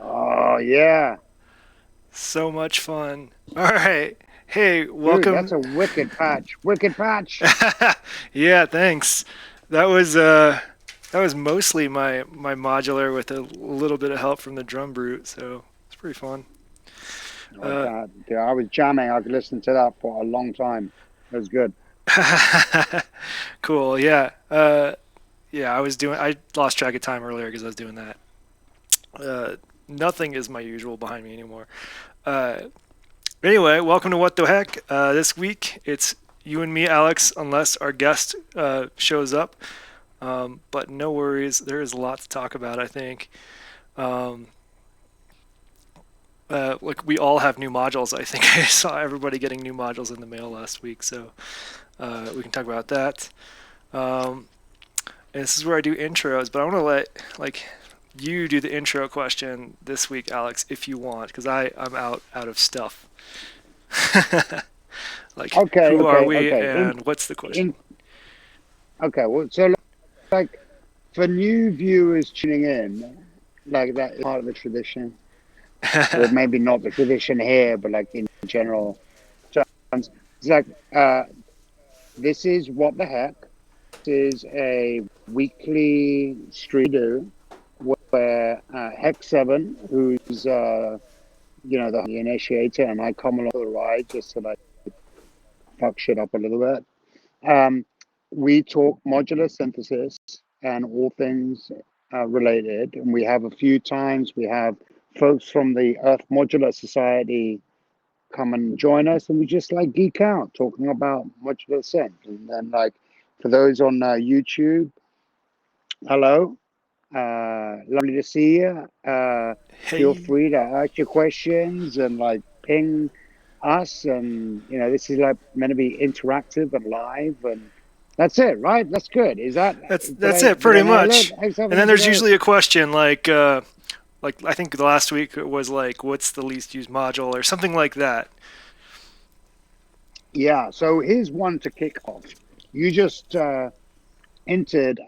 Oh yeah, So much fun. All right. Hey, dude, that's welcome. a wicked patch. Wicked patch. Yeah, thanks. That was that was mostly my modular with a little bit of help from the drum brute, so it's pretty fun. Oh, Uh, dude, I was jamming. I could listen to that for a long time. It was good. cool. Yeah. Yeah, I lost track of time earlier because I was doing that. Uh, Nothing is my usual behind me anymore. Uh, Anyway, welcome to What the Heck. This week it's you and me, Alex, unless our guest shows up. But no worries, there is a lot to talk about, I think. Um, like we all have new modules. I think I saw everybody getting new modules in the mail last week, so we can talk about that. Um, and this is where I do intros, but I want to let like you do the intro question this week, Alex, if you want, because I'm out of stuff. Like, Okay, who are okay, we okay. and what's the question? In okay. Well, so like for new viewers tuning in, like that is part of the tradition, or maybe not the tradition here, but like in general terms, it's like this is what the heck. This is a weekly stream we do where Heckseven, who's the initiator, and I come along for the ride just to like fuck shit up a little bit. Um, we talk modular synthesis and all things related, and we have a few times we have folks from the Earth Modular Society come and join us, and we just like geek out talking about modular synth. And then like for those on YouTube, hello. Lovely to see you. Feel Hey, free to ask your questions and like ping us. And this is like meant to be interactive and live, and that's it, right? That's good. Is that did that's I it did I pretty nail it? much. And then X7, did there's I? usually a question like I think the last week it was like what's the least used module or something like that. Yeah. So here's one to kick off. You just entered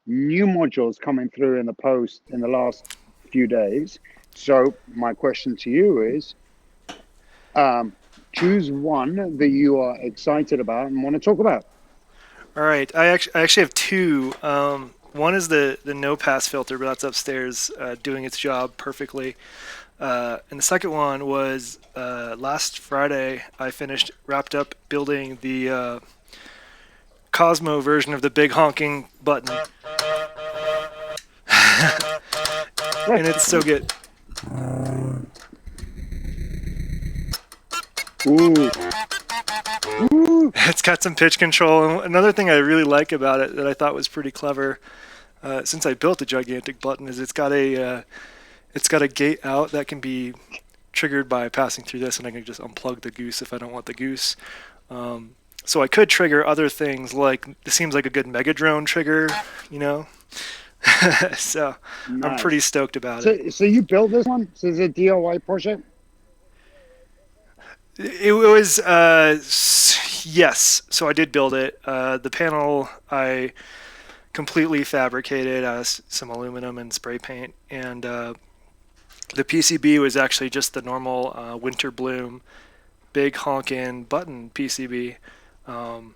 new modules coming through in the post in the last few days. So my question to you is, Um, choose one that you are excited about and want to talk about. All right, I actually have two. One is the no pass filter, but that's upstairs doing its job perfectly. And the second one was last Friday. I wrapped up building the Cosmo version of the big honking button, and it's so good. Ooh, ooh. It's got some pitch control. And another thing I really like about it that I thought was pretty clever, since I built a gigantic button, is it's got a gate out that can be triggered by passing through this, and I can just unplug the goose if I don't want the goose. So I could trigger other things like this seems like a good mega drone trigger, you know. So I'm pretty Nice. stoked about it. So you built this one? So it's a DIY project? It was yes. So I did build it. The panel I completely fabricated as some aluminum and spray paint, and the PCB was actually just the normal Winter Bloom big honkin' button PCB. Um,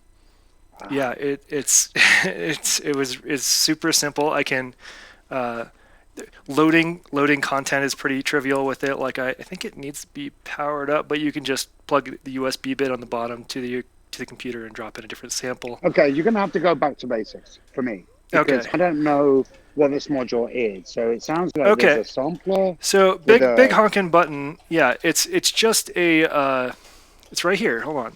yeah, Wow. it's super simple. I can uh, loading content is pretty trivial with it. Like I think it needs to be powered up, but you can just plug the USB bit on the bottom to the computer and drop in a different sample. Okay, you're going to have to go back to basics for me Okay. because I don't know what this module is. So it sounds like there's Okay. a sampler So with big a. honkin' button. Yeah, it's just a it's right here. Hold on.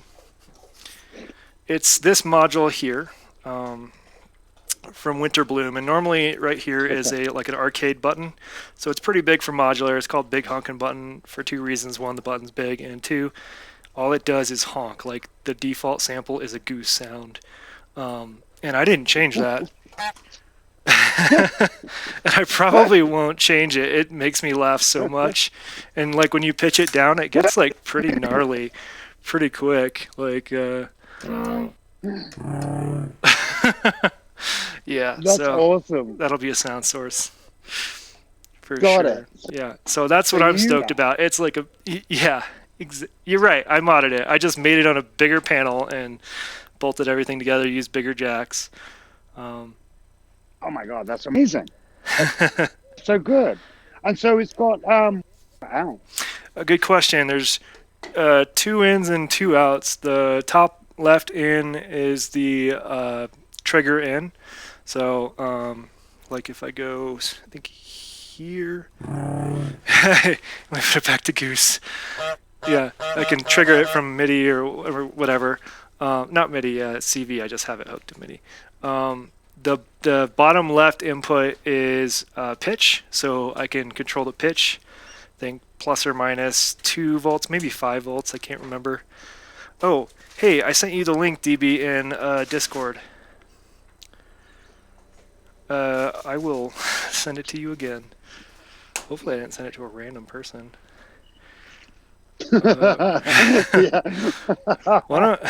It's this module here. Um, from Winter Bloom, and normally right here is Okay. a like an arcade button, so it's pretty big for modular. It's called Big Honkin' Button for two reasons: one, the button's big, and two, all it does is honk. Like the default sample is a goose sound, and I didn't change that. And I probably won't change it. It makes me laugh so much, and like when you pitch it down, it gets like pretty gnarly, pretty quick. Like yeah, That's so awesome. that'll be a sound source. for Got sure. it. Yeah, so that's So what I'm you stoked about. It's like yeah, you're right. I modded it. I just made it on a bigger panel and bolted everything together. Used bigger jacks. Oh my God, that's amazing. That's so good. And so it's got wow. A good question. There's 2 ins and 2 outs. The top left in is the trigger in. So, like if I go, I think here, let me put it back to goose. Yeah, I can trigger it from MIDI or whatever. Not MIDI, CV. I just have it hooked to MIDI. The bottom left input is pitch, so I can control the pitch. I think plus or minus 2 volts, maybe 5 volts. I can't remember. Oh, hey, I sent you the link, DB, in Discord. I will send it to you again. Hopefully I didn't send it to a random person. Yeah. Why don't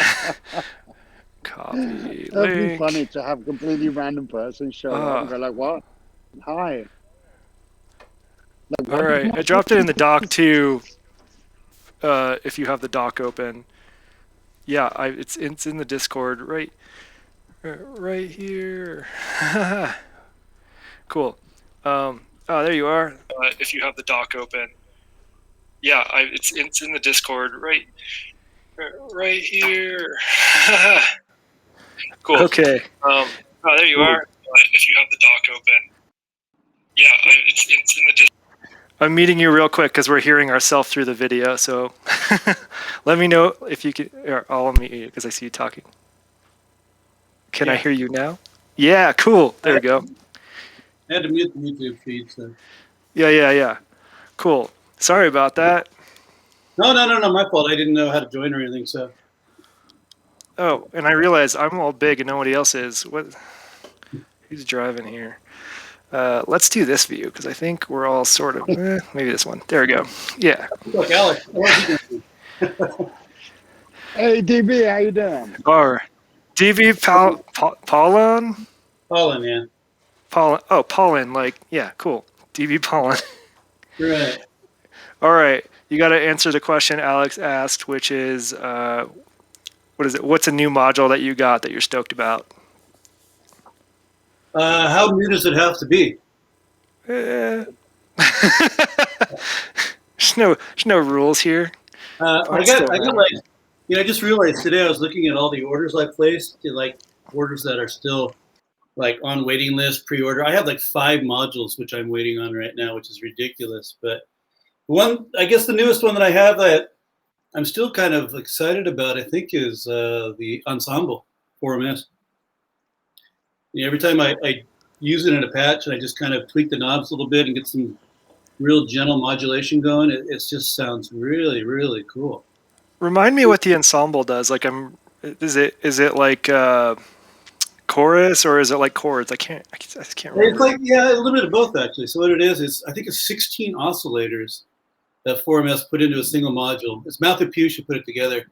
copy That'd be link? funny to have a completely random person show up and go like, "What? Hi." Like, All what right, I dropped it in the dock too. If you have the dock open, yeah, it's in the Discord right here. Cool. Oh, there you are. If you have the dock open, yeah, it's in the Discord right here. Cool. Okay. Oh, there you are. If you have the dock open, yeah, it's in the Discord. I'm meeting you real quick because we're hearing ourselves through the video. So let me know if you can. Or I'll meet you because I see you talking. Can I hear you now? Yeah, cool. There we go. I had to mute the YouTube feed. So. Yeah. Cool. Sorry about that. No, my fault. I didn't know how to join or anything. So. Oh, and I realized I'm all big and nobody else is. What? Who's driving here? Let's do this view because I think we're all sort of maybe this one. There we go. Yeah. Look, Alex. Hey, DB, how you doing? Or DB Pawlan? Pawlan, yeah. Pawlan. Oh, Pawlan. Like, yeah, cool. DB Pawlan. Right. All right. You got to answer the question Alex asked, which is, what is it? What's a new module that you got that you're stoked about? How new does it have to be? There's no rules here. I got like, I just realized today I was looking at all the orders I placed, like orders that are still like on waiting list, pre-order. I have like 5 modules which I'm waiting on right now, which is ridiculous. But I guess the newest one that I have that I'm still kind of excited about, I think, is the Ensemble 4MS. Every time I use it in a patch and I just kind of tweak the knobs a little bit and get some real gentle modulation going, it just sounds really, really cool. Remind me what the Ensemble does. Like, is it like chorus or is it like chords? I can't remember. It's like, yeah, a little bit of both actually. So what it is I think it's 16 oscillators that 4MS put into a single module. It's Matthew Pugh who put it together,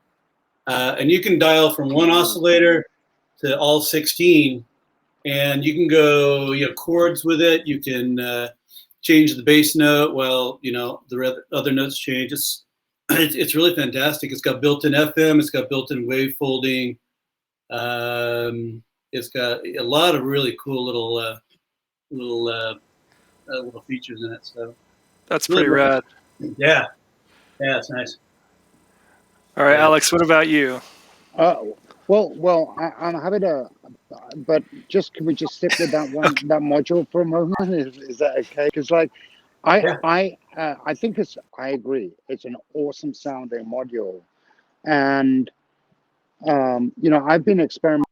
and you can dial from one oscillator to all 16. And you can go, chords with it. You can change the bass note while the other notes change. It's really fantastic. It's got built-in FM. It's got built-in wave folding. It's got a lot of really cool little features in it. So that's pretty rad. Yeah, it's nice. All right, Alex. What about you? Well, I'm happy to, but can we just stick with that that module for a moment? Is that okay? Because like, I think I agree. It's an awesome sounding module, and I've been experimenting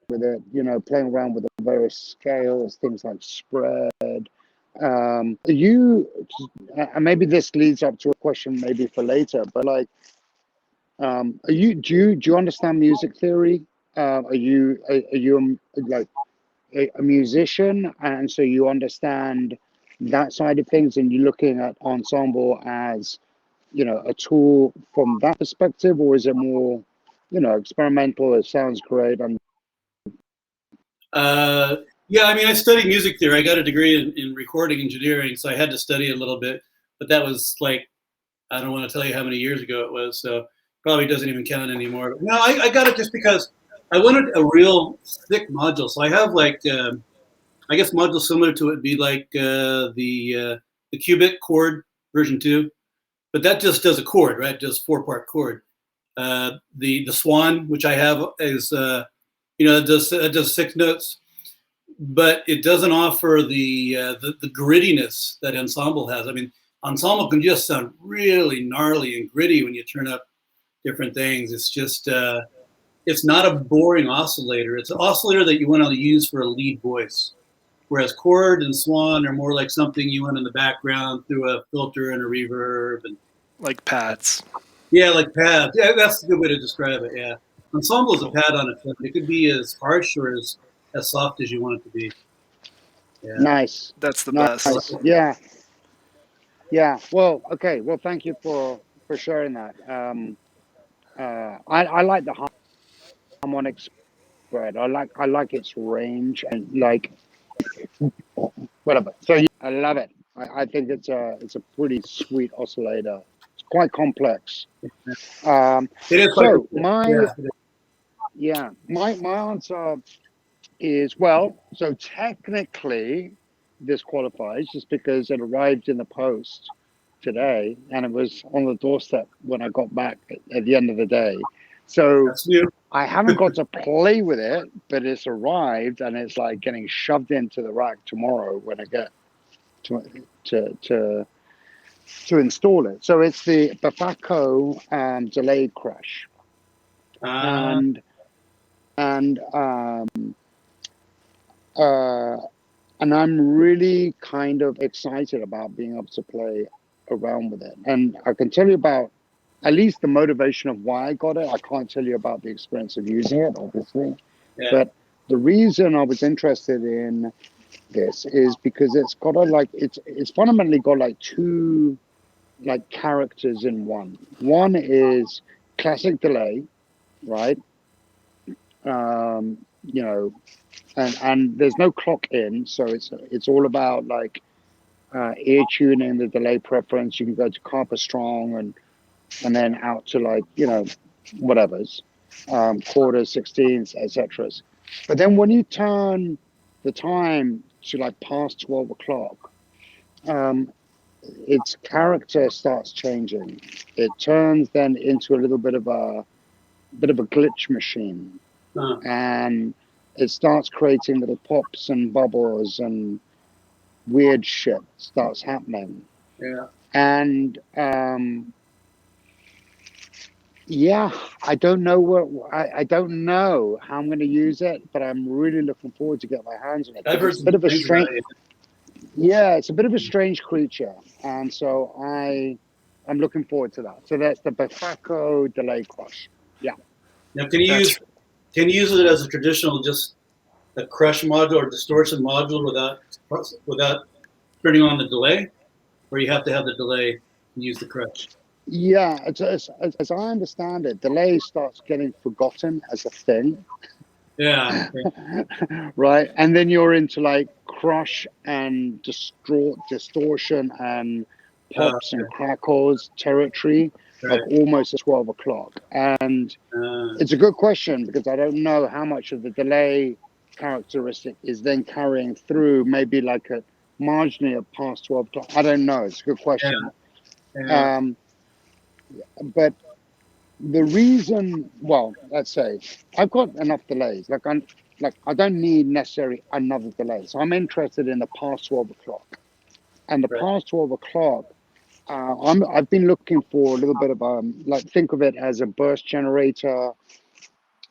with it. Playing around with the various scales, things like spread. And maybe this leads up to a question maybe for later, but like. Do you understand music theory? Are you like a musician, and so you understand that side of things, and you're looking at ensemble as a tool from that perspective, or is it more experimental? It sounds great. Yeah, I mean, I studied music theory. I got a degree in recording engineering, so I had to study a little bit. But that was like, I don't want to tell you how many years ago it was, so probably doesn't even count anymore. But no, I got it just because I wanted a real thick module. So I have like, I guess modules similar to it would be like the Qubit chord version 2, but that just does a chord, right? Just 4-part chord. The Swan, which I have, is it does 6 notes, but it doesn't offer the grittiness that Ensemble has. I mean, Ensemble can just sound really gnarly and gritty when you turn up different things. It's just it's not a boring oscillator. It's an oscillator that you want to use for a lead voice. Whereas Chord and Swan are more like something you want in the background through a filter and a reverb and like pads. Yeah, like pads. Yeah, that's a good way to describe it. Yeah, Ensemble is a pad on a clip. It could be as harsh or as soft as you want it to be. Yeah, Nice. That's the Nice. best. Yeah. Yeah. Well, okay. Well, thank you for sharing that. I like the harmonic spread. I like its range and like whatever. So yeah, I love it. I think it's a pretty sweet oscillator. It's quite complex. it is quite So good. my answer is, well, so technically this qualifies just because it arrived in the post today and it was on the doorstep when I got back at the end of the day. So That's new. I haven't got to play with it, but it's arrived and it's like getting shoved into the rack tomorrow when I get to install it. So it's the Bafaco delay crash, Uh, and and I'm really kind of excited about being able to play around with it. And I can tell you about at least the motivation of why I got it. I can't tell you about the experience of using it, obviously, yeah. but the reason I was interested in this is because it's got it's fundamentally got like two like characters in one. One is classic delay, right? You know, and there's no clock in, so it's all about like ear tuning, the delay preference. You can go to Carper Strong and then out to like whatever's quarters, sixteenths, etc. But then when you turn the time to like past 12 o'clock, its character starts changing. It turns then into a little bit of a glitch machine, and it starts creating little pops and bubbles and weird shit starts happening. Yeah. And yeah, I don't know I don't know how I'm going to use it, but I'm really looking forward to get my hands on it. I've heard It's a bit of a things strange, about it. yeah, it's a bit of a strange creature, and so I'm looking forward to that. So that's the Bafaco delay crush. Yeah. Now, can you use it as a traditional just a crush module or distortion module without turning on the delay, or you have to have the delay and use the crush? Yeah, as I understand it, delay starts getting forgotten as a thing. Yeah. Right, and then you're into like crush and distortion and pops and crackles territory, like almost at 12 o'clock. And it's a good question because I don't know how much of the delay characteristic is then carrying through, maybe like a marginally at past 12 o'clock. I don't know. It's a good question. Yeah. But the reason, well, let's say I've got enough delays. I don't need necessarily another delay. So I'm interested in the past 12 o'clock. And the past 12 o'clock, I've been looking for a little bit of like think of it as a burst generator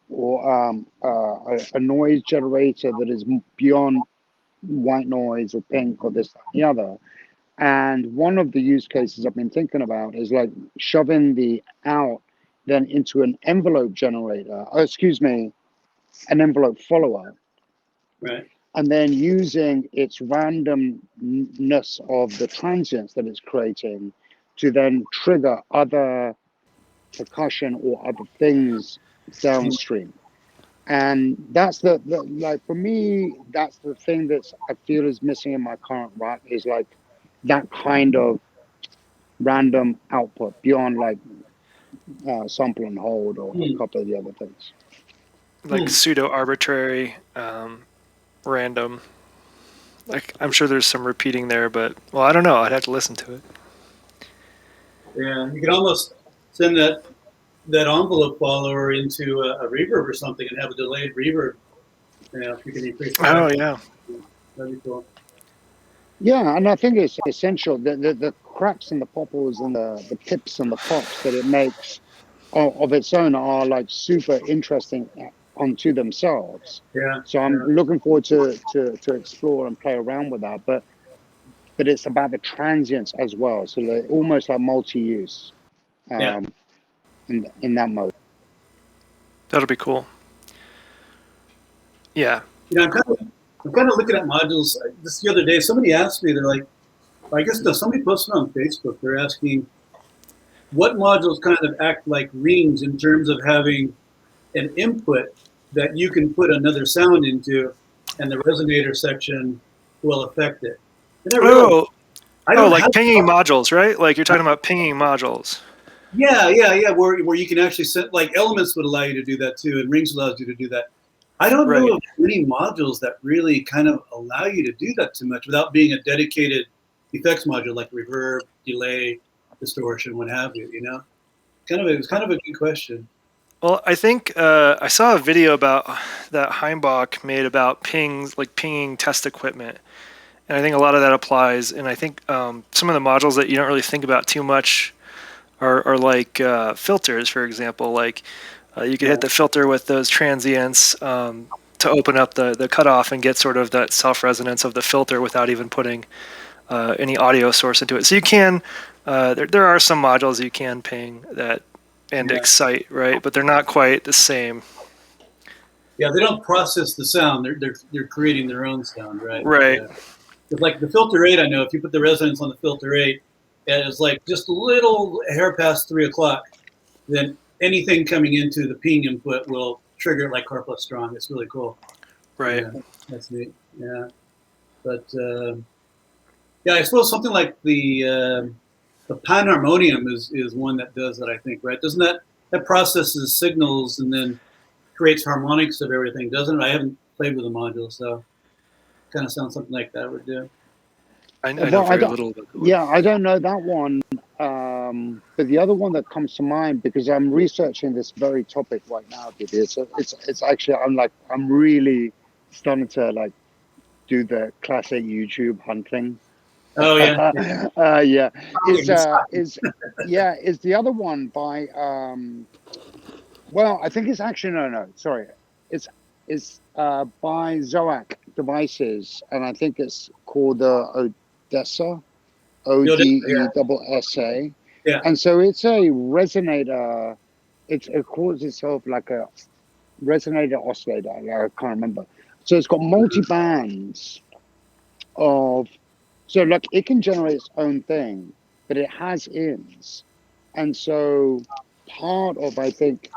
or a noise generator that is beyond white noise or pink or this, that, and the other. And one of the use cases I've been thinking about is like shoving the out then into an envelope generator, an envelope follower, Right. and then using its randomness of the transients that it's creating to then trigger other percussion or other things downstream. And that's the like for me, that's the thing that's I feel is missing in my current rack is like that kind of random output beyond like sample and hold or a Hmm. couple of the other things. Like pseudo arbitrary, random. Like I'm sure there's some repeating there, but well, I don't know. I'd have to listen to it. Yeah, you could almost send that envelope follower into a reverb or something and have a delayed reverb. Yeah, if you can increase the Oh dynamic, yeah. that'd be cool. Yeah, and I think it's essential the cracks and the popples and the pips and the pops that it makes of its own are like super interesting onto themselves. Yeah, So I'm yeah, looking forward to explore and play around with that. But it's about the transients as well. So they're almost like multi-use yeah. um, in that mode. That'll be cool. Yeah. You know, I'm kind of looking at modules. Just the other day, somebody asked me, they're like, I guess somebody posted on Facebook. They're asking what modules kind of act like rings in terms of having an input that you can put another sound into, and the resonator section will affect it. And I realized Oh, I oh, don't like have. pinging modules, right? Like you're talking about pinging modules. Yeah, yeah, yeah. Where you can actually set, like, elements would allow you to do that too, and rings allows you to do that. I don't know Right. of any modules that really kind of allow you to do that too much without being a dedicated effects module like reverb, delay, distortion, what have you. You know, it's kind of a good question. Well, I think I saw a video about that Heimbach made about pings, like pinging test equipment, and I think a lot of that applies. And I think some of the modules that you don't really think about too much are like filters, for example. Like you could hit the filter with those transients to open up the cutoff and get sort of that self resonance of the filter without even putting any audio source into it. So you can there are some modules you can ping that and Yeah, excite, right? But they're not quite the same. yeah. They don't process the sound; they're creating their own sound, right? Right. Yeah. It's like the filter 8. I know if you put the resonance on the filter 8, and it's like just a little hair past 3 o'clock, then anything coming into the ping input will trigger it like Car Plus Strong. It's really cool. Right. Yeah, that's neat. Yeah, but yeah, I suppose something like the panharmonium is one that does that. I think, right? Doesn't that processes signals and then creates harmonics of everything? Doesn't it? I haven't played with the module, so kind of sounds something like that would do. I know Well, I very don't. little about that one. Yeah, I don't know that one. But the other one that comes to mind because I'm researching this very topic right now, dude. It's actually I'm really starting to like do the classic YouTube hunting. Oh yeah, Yeah, is yeah. is the other one by well, I think it's actually no, sorry, it's by Zoac Devices, and I think it's called the Odessa, ODESSA, Yeah. and so it's a resonator. It calls itself like a resonator oscillator. I can't remember. So it's got multi bands of so like it can generate its own thing, but it has ins. And so part of I think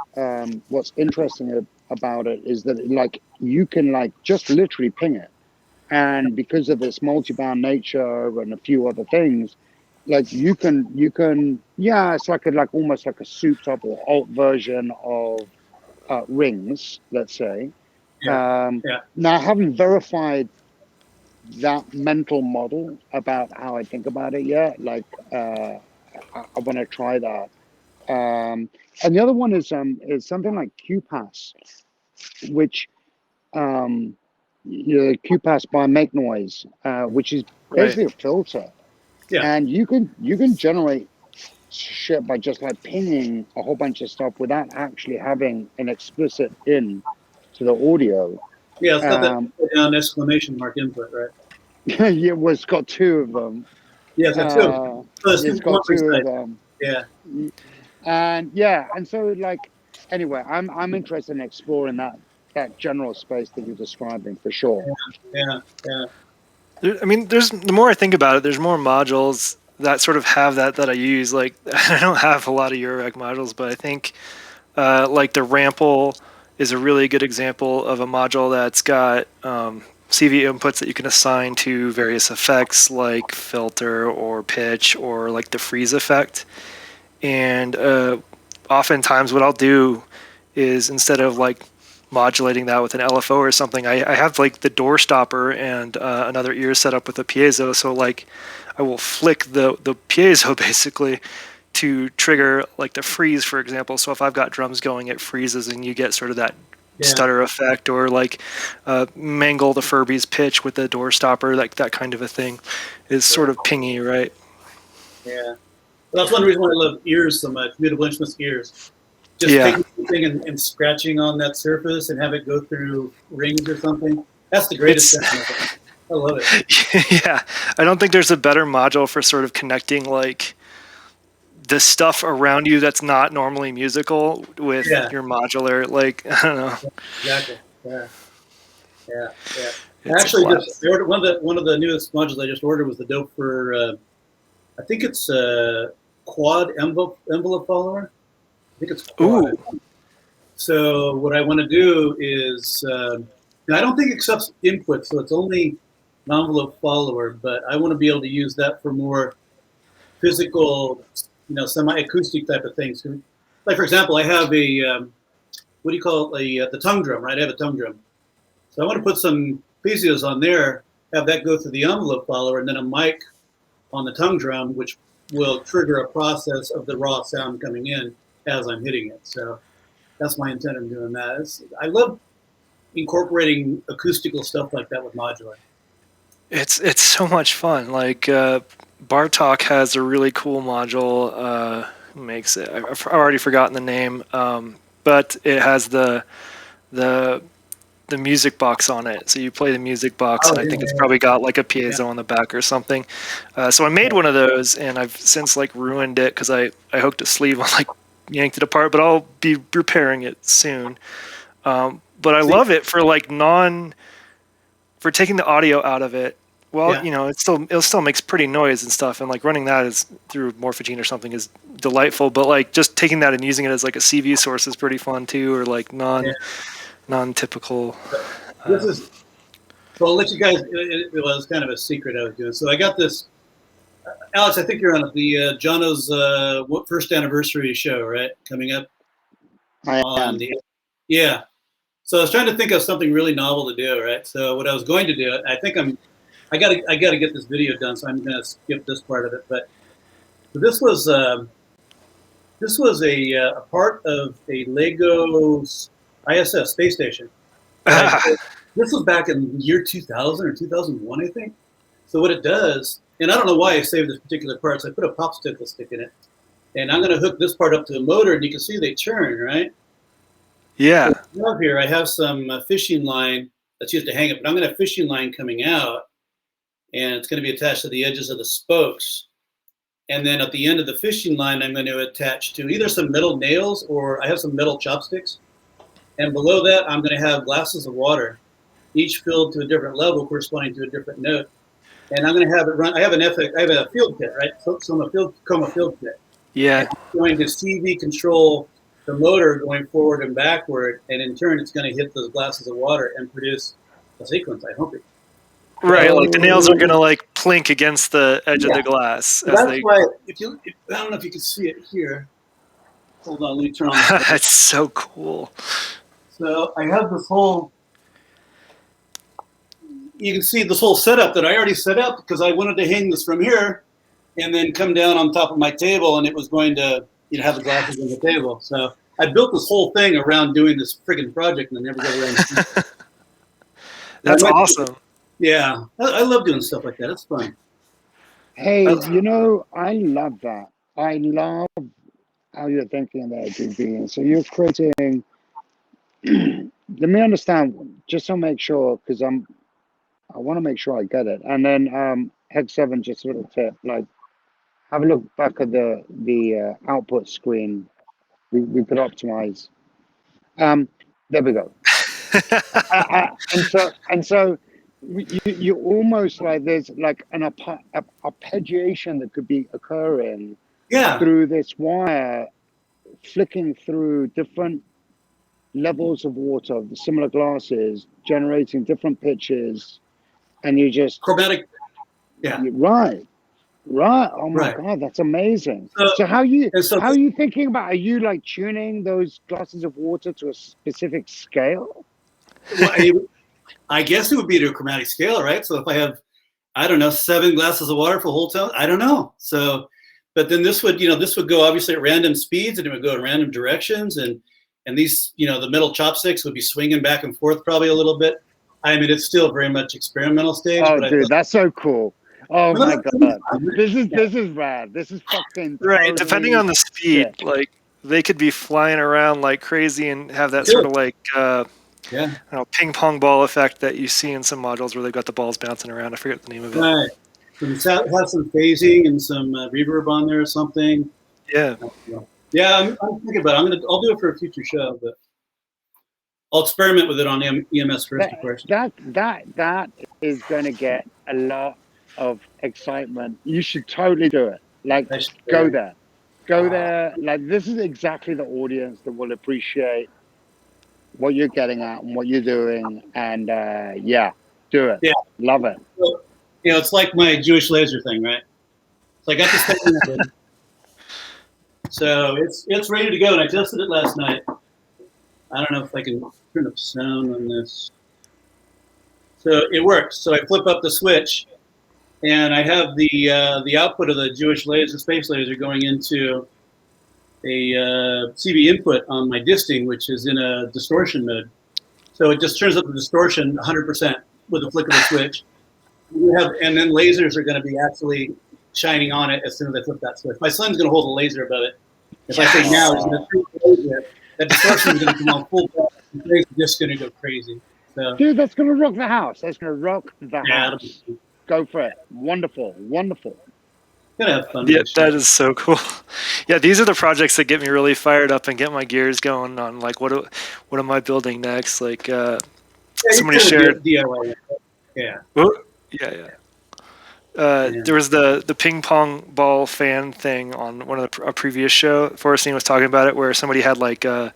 what's interesting about it is that like you can like just literally ping it. And because of its multi-band nature and a few other things, like you can yeah, it's like almost like a souped up or alt version of rings, let's say. Yeah, yeah, Now I haven't verified that mental model about how I think about it yet. Like I want to try that. And the other one is something like QPass, which QPass by Make Noise, which is Right. basically a filter, yeah, and you can generate shit by just like pinging a whole bunch of stuff without actually having an explicit in to the audio. yeah. It's got that Um, down exclamation mark input, right? yeah, well, it's got two of them. Yeah, it's got two. So it's It's two got quantity two of side. them, Yeah, and yeah, and so like anyway, I'm interested in exploring that general space that you're describing for sure. yeah, yeah. I mean, there's the more I think about it, there's more modules that sort of have that I use. Like I don't have a lot of Eurorack modules, but I think like the Rample is a really good example of a module that's got CV inputs that you can assign to various effects like filter or pitch or like the freeze effect. And oftentimes what I'll do is, instead of like modulating that with an LFO or something, I have like the door stopper and another ear set up with a piezo. So like I will flick the piezo basically to trigger like the freeze, for example. So if I've got drums going, it freezes and you get sort of that stutter effect, or like mangle the Furby's pitch with the door stopper, like that kind of a thing is sort of pingy, right? Yeah. Well, that's one reason why I love ears so much, mutable instruments ears. Just taking something and scratching on that surface and have it go through rings or something. That's the greatest thing. I love it. Yeah. I don't think there's a better module for sort of connecting like the stuff around you that's not normally musical with your modular. Like, I don't know. Exactly. Yeah. Actually, one of the newest modules I just ordered was the dope for, I think it's quad envelope follower. I think it's quad. Ooh. So what I want to do is, I don't think it accepts input, so it's only an envelope follower, but I want to be able to use that for more physical, semi-acoustic type of things. Like, for example, I have a, what do you call it, the tongue drum, right? I have a tongue drum. So I want to put some piezios on there, have that go through the envelope follower, and then a mic on the tongue drum, which will trigger a process of the raw sound coming in as I'm hitting it. So that's my intent in doing that. I love incorporating acoustical stuff like that with modular. It's so much fun. Like Bartok has a really cool module. Makes it. I've already forgotten the name, but it has the music box on it. So you play the music box, and I think it's probably got like a piezo on the back or something. So I made one of those, and I've since like ruined it because I hooked a sleeve on, like yanked it apart. But I'll be repairing it soon. But I love it for like for taking the audio out of it. Well, it still makes pretty noise and stuff, and like running that is through Morphogene or something is delightful. But like just taking that and using it as like a CV source is pretty fun too, or like non-typical. This is, so I'll let you guys. It was kind of a secret I was doing. So I got this. Alex, I think you're on the Jono's first anniversary show, right? Coming up. Yeah. So I was trying to think of something really novel to do, right? So what I was going to do, I got to get this video done, so I'm going to skip this part of it. But this was a part of a Lego ISS space station. This was back in year 2000 or 2001, I think. So what it does, and I don't know why I saved this particular part, so I put a popsicle stick in it, and I'm going to hook this part up to the motor, and you can see they turn, right? Yeah. So here I have some fishing line that's used to hang it, but I'm going to have fishing line coming out, and it's going to be attached to the edges of the spokes. And then at the end of the fishing line, I'm going to attach to either some metal nails, or I have some metal chopsticks. And below that, I'm going to have glasses of water, each filled to a different level corresponding to a different note. And I'm going to have it run. I have a field kit, right? So I'm a coma field kit. Yeah. And I'm going to CV control the motor going forward and backward, and in turn, it's going to hit those glasses of water and produce a sequence. I hope it. Right, like the nails are going to like plink against the edge of the glass. That's why. I don't know if you can see it here. Hold on, let me turn on. That's so cool. So I have this whole. You can see this whole setup that I already set up because I wanted to hang this from here, and then come down on top of my table, and it was going to have the glasses on the table. So I built this whole thing around doing this friggin' project, and I never got around to it. That's awesome. Yeah, I love doing stuff like that. It's fun. Hey, I love that. I love how you're thinking there, GB. So you're creating. Let me understand, just to make sure, because I want to make sure I get it. And then Heckseven just sort of tip, like, have a look back at the output screen. We could optimize. There we go. and so you almost like there's like an arpeggiation that could be occurring through this wire, flicking through different levels of water, the similar glasses, generating different pitches, and you just chromatic. Yeah. Right. Oh my Right. God, that's amazing. So, So how you and so how are you thinking about? Are you like tuning those glasses of water to a specific scale? well, I guess it would be to a chromatic scale, right? So if I have, I don't know, 7 glasses of water for a whole tone, I don't know. So, but then this would go obviously at random speeds, and it would go in random directions, and these, the metal chopsticks would be swinging back and forth probably a little bit. I mean, it's still very much experimental stage, Oh, but I dude, thought, that's so cool. Oh well, my that's God, fun. this is rad. This is fucking Right, depending totally on the speed, sick. like they could be flying around like crazy and have that sort Good. of like Yeah. I don't know, ping pong ball effect that you see in some modules where they've got the balls bouncing around. I forget the name of it. Right. Have some phasing and some reverb on there or something. Yeah. Yeah, I'm thinking about it. I'll do it for a future show, but I'll experiment with it on EMS first, of course. That is going to get a lot of excitement. You should totally do it. Like, go there. Go there. Like, this is exactly the audience that will appreciate what you're getting at and what you're doing. And yeah, do it. Yeah. Love it. So, it's like my Jewish laser thing, right? So I got this thing. So it's ready to go, and I tested it last night. I don't know if I can turn up sound on this. So it works. So I flip up the switch, and I have the output of the Jewish laser, space laser, going into a CV input on my disting, which is in a distortion mode. So it just turns up the distortion 100% with a flick of the switch. And then lasers are going to be actually shining on it as soon as I flip that switch. My son's going to hold a laser above it. If I say now, he's going to shoot the laser. That distortion is going to come on full blast. It's just going to go crazy. So, dude, that's going to rock the house. That's going to rock the yeah, house. Go for it. Wonderful. Gonna have fun. Yeah, that is so cool. Yeah, these are the projects that get me really fired up and get my gears going on like what am I building next? Like somebody shared DIY. Yeah. Yeah. There was the ping pong ball fan thing on one of a previous show. Forrestine was talking about it, where somebody had an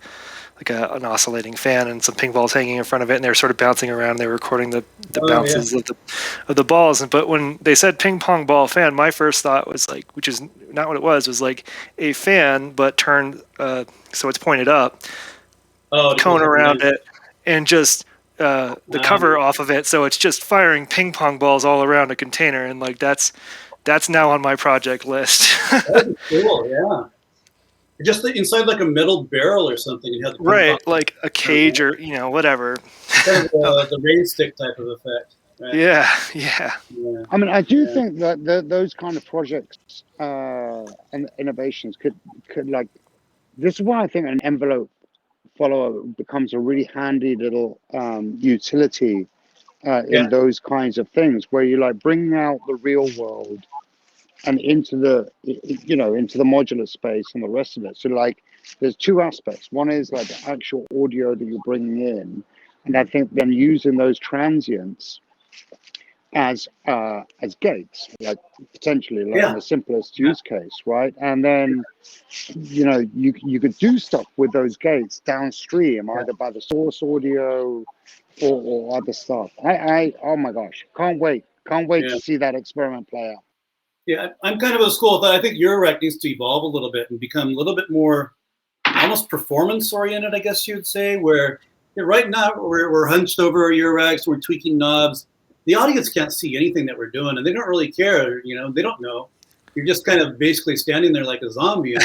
oscillating fan and some ping balls hanging in front of it, and they were sort of bouncing around. And they were recording the bounces of the balls. But when they said ping pong ball fan, my first thought was like, which is not what it was like a fan but turned so it's pointed up, cone around it, and just the cover off of it, so it's just firing ping pong balls all around a container, and like that's now on my project list. That'd be cool, yeah. Just inside like a metal barrel or something. You have the right, like a cage or whatever. Kind of the rain stick type of effect. Right? Yeah. I mean, I do think that those kind of projects and innovations could like. This is why I think an envelope follower becomes a really handy little utility in those kinds of things, where you like bringing out the real world and into the into the modular space and the rest of it. So like, there's two aspects. One is like the actual audio that you're bringing in, and I think then using those transients as gates, like potentially like in the simplest use case, right? And then you could do stuff with those gates downstream, either by the source audio or other stuff. I oh my gosh, can't wait to see that experiment play out. Yeah, I'm kind of a school of thought. I think Eurorack needs to evolve a little bit and become a little bit more almost performance oriented, I guess you would say, where right now we're hunched over our Euroracks, we're tweaking knobs. The audience can't see anything that we're doing, and they don't really care. They don't know. You're just kind of basically standing there like a zombie.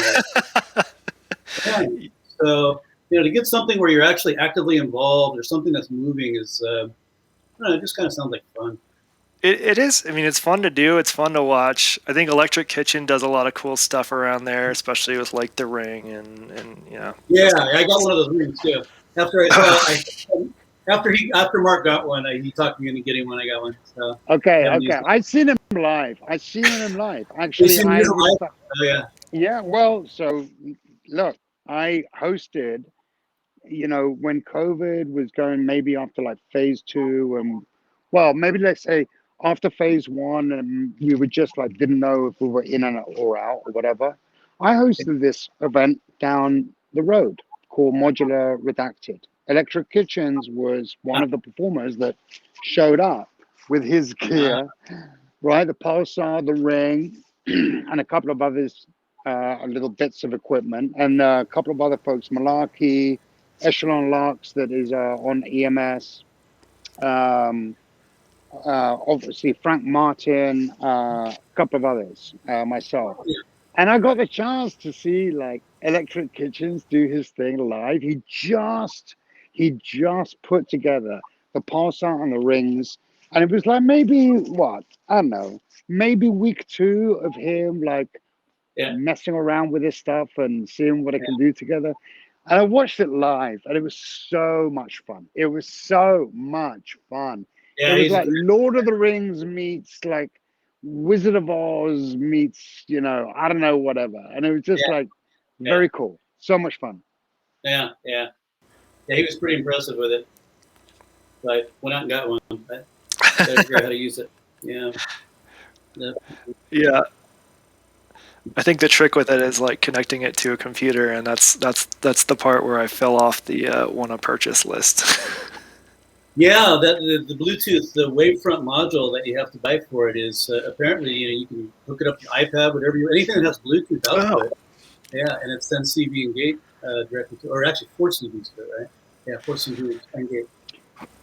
So, to get something where you're actually actively involved or something that's moving is, I don't know, it just kind of sounds like fun. It is. I mean, it's fun to do. It's fun to watch. I think Electric Kitchen does a lot of cool stuff around there, especially with like the ring and Yeah, I got one of those rings too. After Mark got one, he talked me into getting one. I got one. So okay. I've seen him live. Actually, Oh yeah. Yeah. Well, so look, I hosted. When COVID was going, maybe after like phase 2, and well, maybe let's say after phase 1, and we were just like didn't know if we were in or out or whatever. I hosted this event down the road, called Modular Redacted. Electric Kitchens was one of the performers that showed up with his gear, right? The pulsar, the ring, and a couple of others, little bits of equipment, and a couple of other folks, Malarkey, Echelon Lux, that is on EMS. Obviously Frank Martin, a couple of others, myself. And I got the chance to see like Electric Kitchens do his thing live. He just put together the pulsar and the rings. And it was like maybe what? I don't know, maybe week 2 of him like messing around with this stuff and seeing what it can do together. And I watched it live and it was so much fun. It was so much fun. Yeah, It was like Lord of the Rings meets like Wizard of Oz meets, I don't know, whatever. And it was just like very cool. So much fun. Yeah. He was pretty impressive with it. I went out and got one. I gotta figure out how to use it. Yeah. Yeah. I think the trick with it is like connecting it to a computer, and that's the part where I fell off the wanna purchase list. Yeah, the Bluetooth, the Wavefront module that you have to buy for it is apparently you can hook it up to your iPad, anything that has Bluetooth output. Oh. Yeah, and it sends CV and gate directly to, or actually 4 CVs to it, right? Yeah, 4 CVs and gate.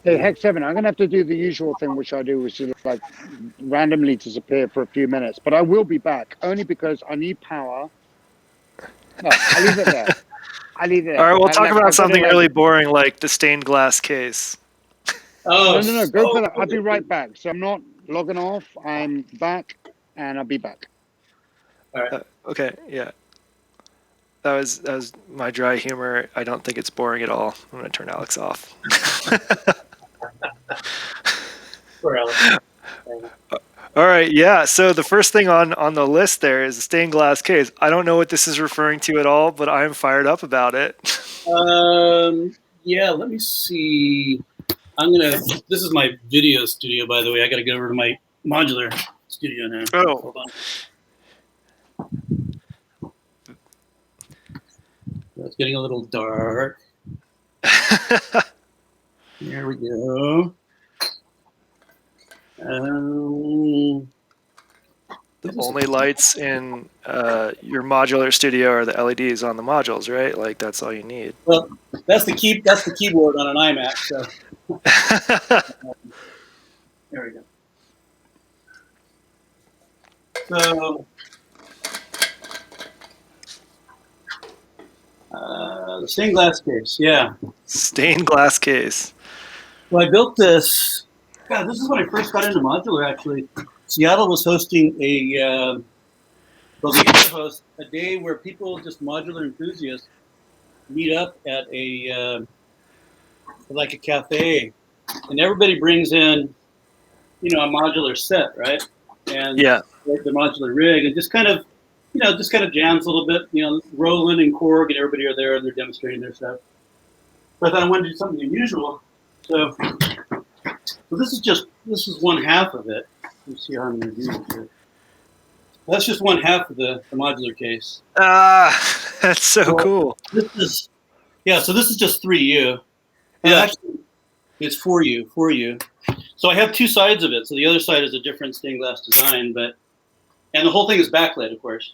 Hey, Heckseven, I'm gonna have to do the usual thing, which I do, which is like randomly disappear for a few minutes. But I will be back only because I need power. No, I'll leave it there. All right, we'll talk about something really boring like the stained glass case. Oh, no, go for that. I'll be right back. So I'm not logging off. I'm back, and I'll be back. All right. Okay, yeah. That was my dry humor. I don't think it's boring at all. I'm going to turn Alex off. Poor Alex. All right, yeah. So the first thing on the list there is a stained glass case. I don't know what this is referring to at all, but I'm fired up about it. Yeah, let me see. This is my video studio, by the way. I got to go over to my modular studio now. Oh. Hold on. It's getting a little dark. There we go. The only lights in your modular studio are the LEDs on the modules, right? Like that's all you need. Well, that's the keyboard on an iMac. So there we go. So the stained glass case, yeah. Stained glass case. Well, I built this. God, this is when I first got into modular. Actually, Seattle was hosting a day where people, just modular enthusiasts, meet up at a cafe, and everybody brings in, a modular set, right? And the modular rig, and just kind of jams a little bit. Roland and Korg and everybody are there, and they're demonstrating their stuff. So I thought I wanted to do something unusual. So this is one half of it. Let me see how I'm going to do this here. That's just one half of the modular case. That's so cool. So this is just 3U. Actually, it's 4U. So I have 2 sides of it. So the other side is a different stained glass design, and the whole thing is backlit, of course.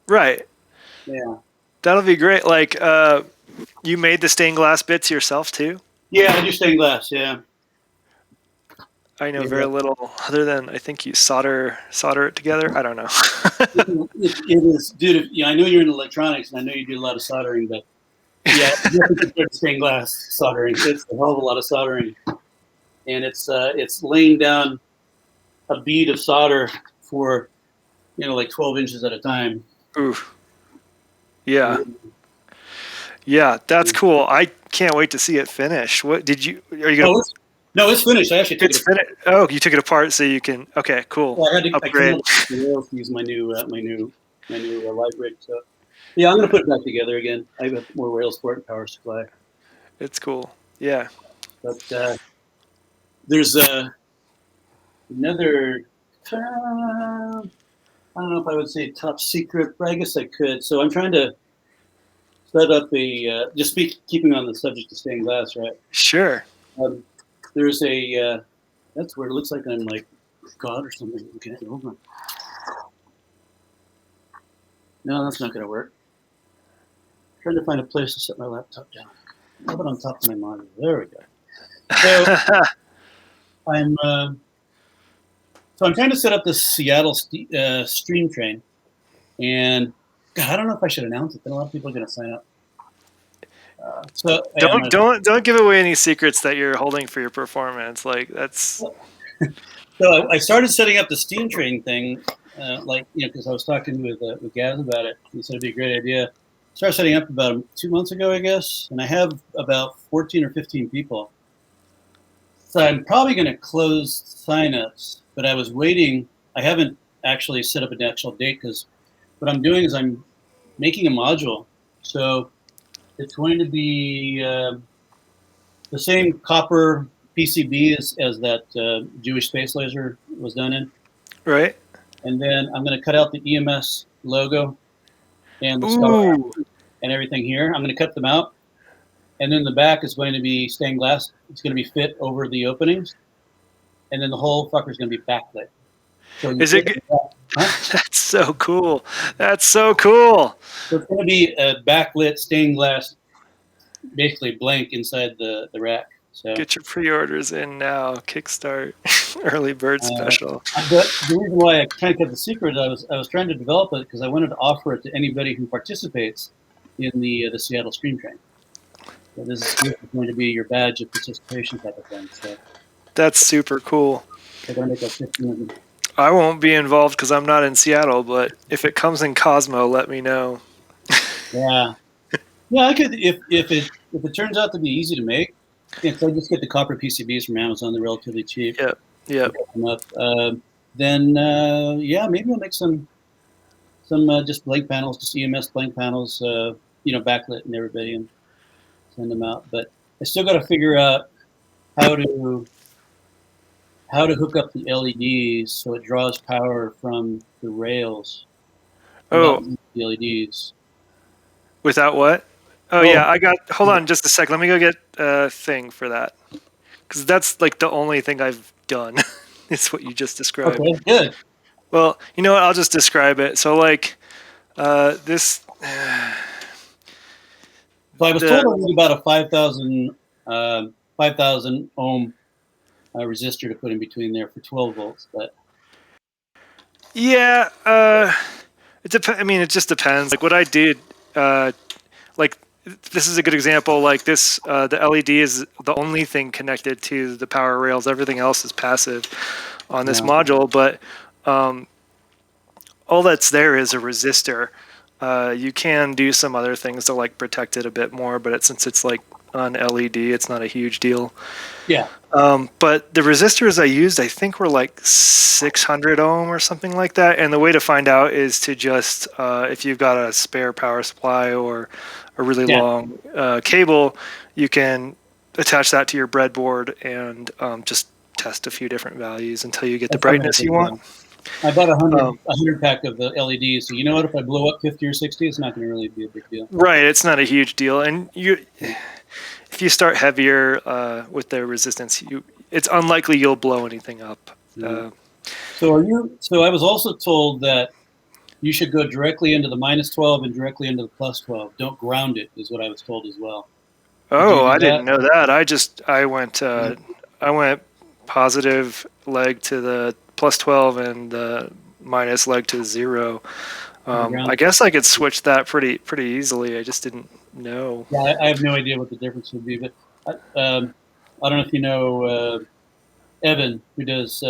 Right. Yeah. That'll be great. Like, you made the stained glass bits yourself too? Yeah, I do stained glass. Yeah. I know very little other than I think you solder it together. I don't know. it is, dude. I know you're in electronics, and I know you do a lot of soldering, but yeah, stained glass soldering. It's a hell of a lot of soldering, and it's laying down a bead of solder for like 12 inches at a time. Oof. Yeah. Yeah, that's cool. I can't wait to see it finish. What did you? Are you gonna? No, it's finished. I actually took it apart. Oh, you took it apart so you can. Okay, cool. Well, I had to upgrade. I to use my new light rig. So yeah, I'm gonna put it back together again. I have more rails for it and power supply. It's cool. Yeah. But there's another. I don't know if I would say top secret, but I guess I could. So I'm trying to set up a keeping on the subject of stained glass, right? Sure. There's a that's where it looks like I'm like God or something. Okay, hold on. No, that's not going to work. I'm trying to find a place to set my laptop down. How about on top of my monitor? There we go. So I'm trying to set up this Seattle stream train, and God, I don't know if I should announce it. Then a lot of people are going to sign up. Don't give away any secrets that you're holding for your performance. Like that's. So I started setting up the steam train thing, because I was talking with Gaz about it. He said it'd be a great idea. Started setting up about 2 months ago, I guess, and I have about 14 or 15 people. So I'm probably going to close signups, but I was waiting. I haven't actually set up an actual date because what I'm doing is I'm making a module. So it's going to be the same copper PCB as that Jewish space laser was done in. Right. And then I'm going to cut out the EMS logo and the star and everything here. I'm going to cut them out. And then the back is going to be stained glass. It's going to be fit over the openings. And then the whole fucker is going to be backlit. So is it? That's so cool. That's so cool. So it's going to be a backlit stained glass, basically blank inside the rack. So get your pre-orders in now. Kickstart early bird special. But the reason why I kind of kept the secret, I was trying to develop it because I wanted to offer it to anybody who participates in the Seattle Stream Train. So this is going to be your badge of participation type of thing. So that's super cool. They're going to make 15 of them. I won't be involved because I'm not in Seattle, but if it comes in Cosmo, let me know. Yeah, I could if it turns out to be easy to make. If I just get the copper PCBs from Amazon, they're relatively cheap. Yep. Then maybe I'll make some just blank panels, just EMS blank panels, backlit and everybody, and send them out. But I still got to figure out how to hook up the LEDs so it draws power from the rails. Oh, the LEDs. Without what? Oh yeah, I got. Hold on, just a sec. Let me go get a thing for that, because that's like the only thing I've done. Is what you just described. Okay, good. Well, you know what? I'll just describe it. So like this. So I was told I need about a 5,000 ohm resistor to put in between there for 12 volts, but yeah, it depends. I mean, it just depends. Like what I did, like this is a good example. Like this, the LED is the only thing connected to the power rails. Everything else is passive on this module, but all that's there is a resistor. You can do some other things to like protect it a bit more, but since it's like on LED, it's not a huge deal. Yeah. But the resistors I used, I think, were like 600 ohm or something like that. And the way to find out is to just, if you've got a spare power supply or a really long cable, you can attach that to your breadboard and just test a few different values until you get the brightness you want. I bought a 100 pack of the LEDs, so you know what? If I blow up 50 or 60, it's not going to really be a big deal. Right, it's not a huge deal, and if you start heavier with the resistance, it's unlikely you'll blow anything up. So I was also told that you should go directly into the -12 and directly into the +12. Don't ground it, is what I was told as well. Oh, I didn't know that. I went positive leg to the +12 and the minus leg to 0. I guess I could switch that pretty easily. I just didn't know. Yeah, I have no idea what the difference would be, but I don't know if you know Evan, who does.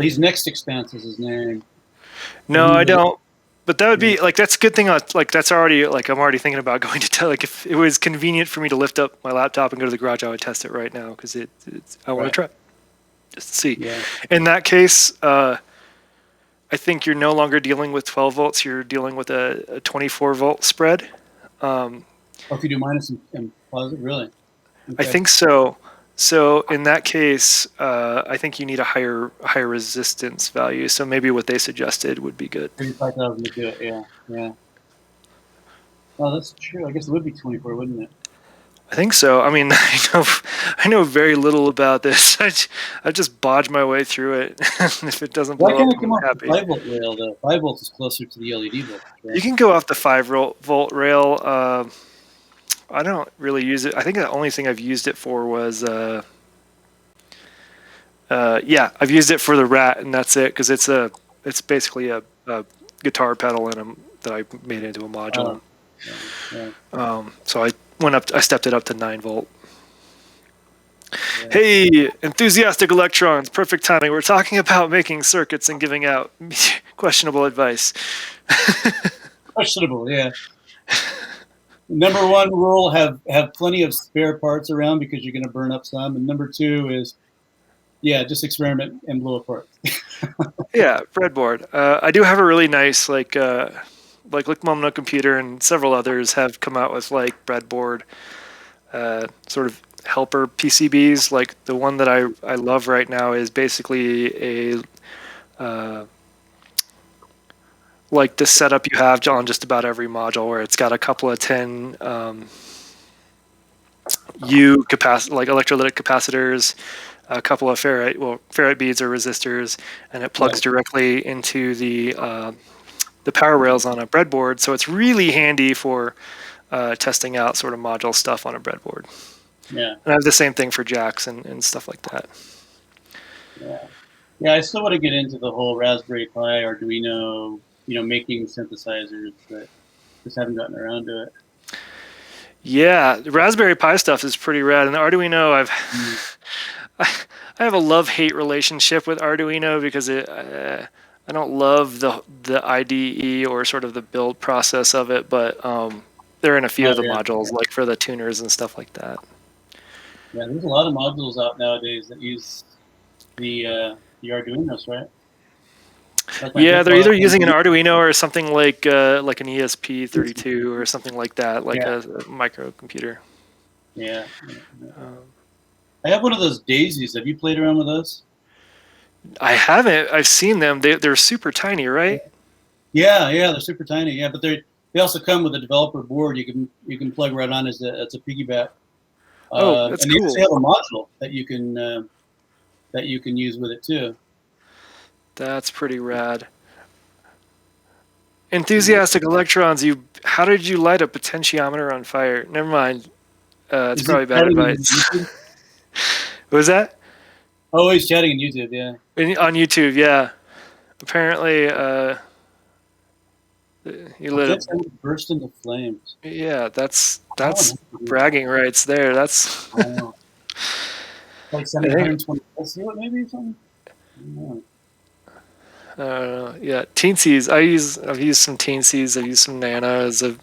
He's Next Expanse is his name. No, I don't. But that would be like that's a good thing. Like that's already like I'm already thinking about going to like if it was convenient for me to lift up my laptop and go to the garage, I would test it right now because I want to try just to see. Yeah. In that case, I think you're no longer dealing with 12 volts. You're dealing with a 24 volt spread. If you do minus and positive, really? Okay. I think so. So in that case, I think you need a higher resistance value. So maybe what they suggested would be good. 35,000 to do it. Yeah. Oh, that's true. I guess it would be 24, wouldn't it? I think so. I mean, I know very little about this. I just bodge my way through it. If it doesn't Why blow up, can't it come I'm off the happy. 5-volt rail, though? 5 volts is closer to the LED voltage, You right? can go off the 5-volt rail. I don't really use it. I think the only thing I've used it for was, I've used it for the Rat, and that's it, because it's basically a guitar pedal that I made into a module. Yeah. So I stepped it up to 9-volt. Hey, enthusiastic electrons, perfect timing. We're talking about making circuits and giving out questionable advice. Questionable, yeah. Number one rule: have plenty of spare parts around because you're going to burn up some. And number two is, just experiment and blow apart. Yeah, breadboard. I do have a really nice like Lickmum Computer and several others have come out with like breadboard sort of helper PCBs. Like the one that I love right now is basically a like the setup you have on just about every module, where it's got a couple of 10 like electrolytic capacitors, a couple of ferrite beads or resistors, and it plugs directly into the power rails on a breadboard. So it's really handy for testing out sort of module stuff on a breadboard. Yeah. And I have the same thing for jacks and stuff like that. Yeah. I still want to get into the whole Raspberry Pi, Arduino, making synthesizers, but just haven't gotten around to it. Yeah, the Raspberry Pi stuff is pretty rad, and the Arduino, I have a love-hate relationship with Arduino because I don't love the IDE or sort of the build process of it, but they're in a few of the modules, like for the tuners and stuff like that. Yeah, there's a lot of modules out nowadays that use the Arduinos, right? Yeah, they're either using an Arduino or something like an ESP32 or something like that, like a microcomputer. Yeah. I have one of those daisies. Have you played around with those? I haven't. I've seen them. They're super tiny, right? Yeah, they're super tiny. Yeah, but they also come with a developer board. You can plug right on as a piggyback. That's and cool. they also have a module that you can use with it too. That's pretty rad. Enthusiastic electrons. How did you light a potentiometer on fire? Never mind. It's probably bad advice. What was that? Oh, he's chatting on YouTube. Yeah. On YouTube, yeah. Apparently, he lit it burst into flames. Yeah, that's bragging rights there. That's like 720. Let's see what maybe something. Yeah, teensies. I've used some teensies. I've used some nanos. I've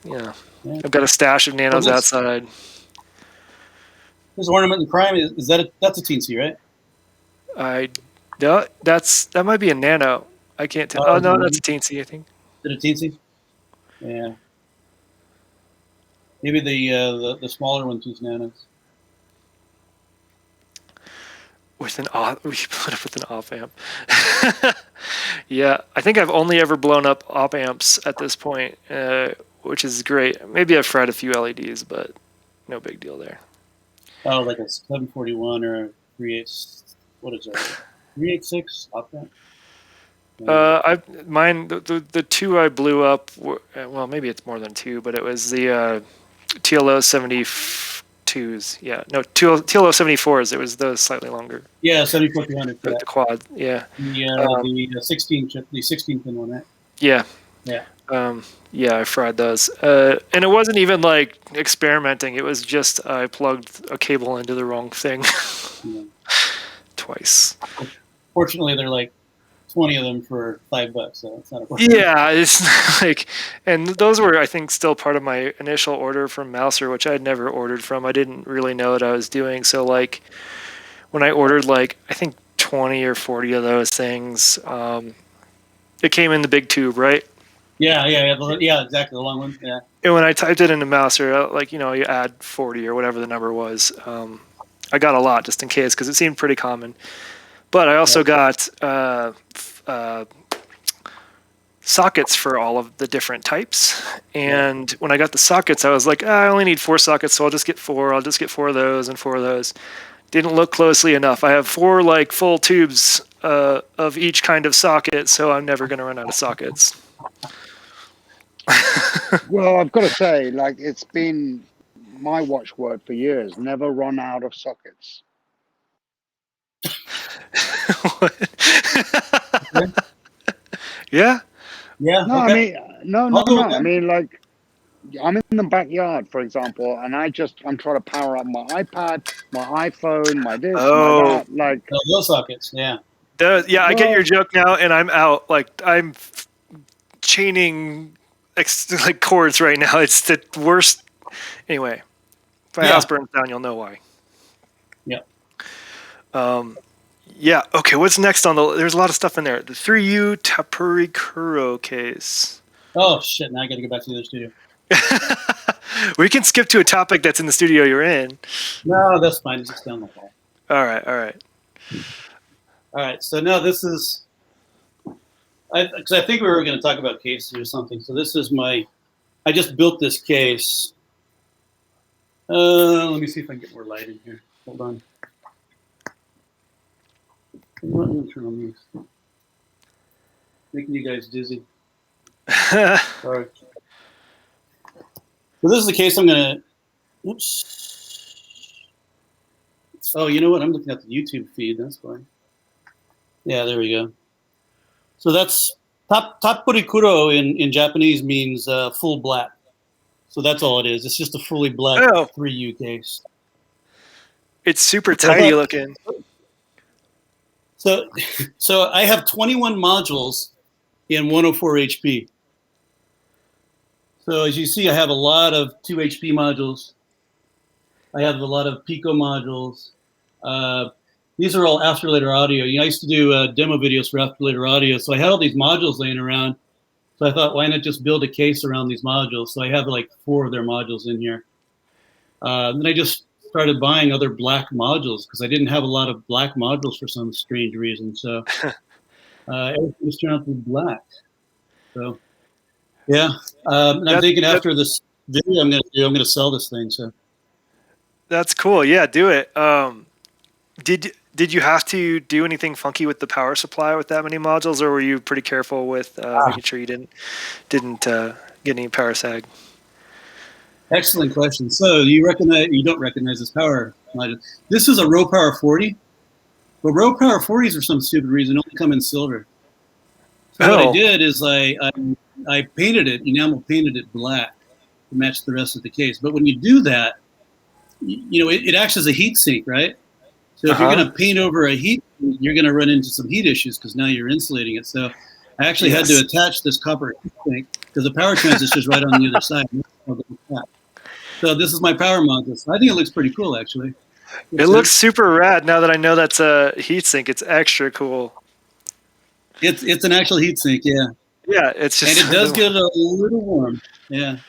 got a stash of nanos outside. This ornament in crime that's a teensy, right? That might be a nano. I can't tell. Oh no, that's a teensy, I think. Is it a teensy? Yeah. Maybe the smaller ones use nanos. We put up with an op amp. Yeah, I think I've only ever blown up op amps at this point, which is great. Maybe I've fried a few LEDs, but no big deal there. Oh, like a 741 or a 38. What is that? 386 op amp. The two I blew up were, well, maybe it's more than two, but it was the TLO 72s. Yeah, no, TLO 74s. It was the slightly longer. Yeah, 74-300. The quad. Yeah. The 16 pin one, right? Yeah. Yeah. I fried those, and it wasn't even like experimenting. It was just I plugged a cable into the wrong thing twice. Fortunately, they're like 20 of them for $5, so it's not a problem. Yeah, it's like, and those were, I think, still part of my initial order from Mouser, which I had never ordered from. I didn't really know what I was doing. So like, when I ordered like I think 20 or 40 of those things, it came in the big tube, right? Yeah, exactly, the long one. Yeah. And when I typed it into Mouser, like you add 40 or whatever the number was, I got a lot just in case because it seemed pretty common. But I also got sockets for all of the different types. And when I got the sockets, I was like, I only need 4 sockets, so I'll just get 4. I'll just get 4 of those and 4 of those. Didn't look closely enough. I have 4 like full tubes of each kind of socket, so I'm never going to run out of sockets. Well, I've got to say, like, it's been my watchword for years: never run out of sockets. Yeah. Yeah. No, Okay. I mean, no. I mean, like, I'm in the backyard, for example, and I'm trying to power up my iPad, my iPhone, my this, my that. Like, those sockets. Yeah. Yeah, I get your joke now, and I'm out. Like, I'm chaining like cords right now. It's the worst. Anyway, if my house burns down, you'll know why. Yeah. Yeah. Okay. What's next on the? There's a lot of stuff in there. The 3U Tapurikuro case. Oh shit! Now I got to go back to the other studio. We can skip to a topic that's in the studio you're in. No, that's fine. It's just down the hall. All right. All right. So now this is, because I think we were going to talk about cases or something. So this is I just built this case. Let me see if I can get more light in here. Hold on. I'm not going to turn on these. Making you guys dizzy. Sorry. So this is the case I'm going to, oops. Oh, you know what? I'm looking at the YouTube feed. That's fine. Yeah, there we go. So that's Tapurikuro in Japanese means full black. So that's all it is. It's just a fully black 3U case. It's super tidy looking. So I have 21 modules in 104 HP. So as you see, I have a lot of 2 HP modules. I have a lot of Pico modules. These are all after later audio. I used to do demo videos for after later audio. So I had all these modules laying around. So I thought, why not just build a case around these modules? So I have like 4 of their modules in here. Then I just started buying other black modules because I didn't have a lot of black modules for some strange reason. So everything just turned out to be black. So yeah, and I'm thinking after this video I'm going to sell this thing. So that's cool. Yeah, do it. Did you have to do anything funky with the power supply with that many modules, or were you pretty careful with making sure you didn't get any power sag? Excellent question. So you don't recognize this power module. This is a Row Power 40, but Row Power 40s for some stupid reason only come in silver. So what I did is I painted it, enamel painted it black to match the rest of the case. But when you do that, it acts as a heat sink, right? So if you're going to paint over a heat, you're going to run into some heat issues because now you're insulating it. So I actually had to attach this copper heat sink because the power transistor is right on the other side. So this is my power module. I think it looks pretty cool, actually. It looks super rad now that I know that's a heat sink. It's extra cool. It's an actual heat sink, yeah. Yeah, it's just. And it does get a little warm, yeah.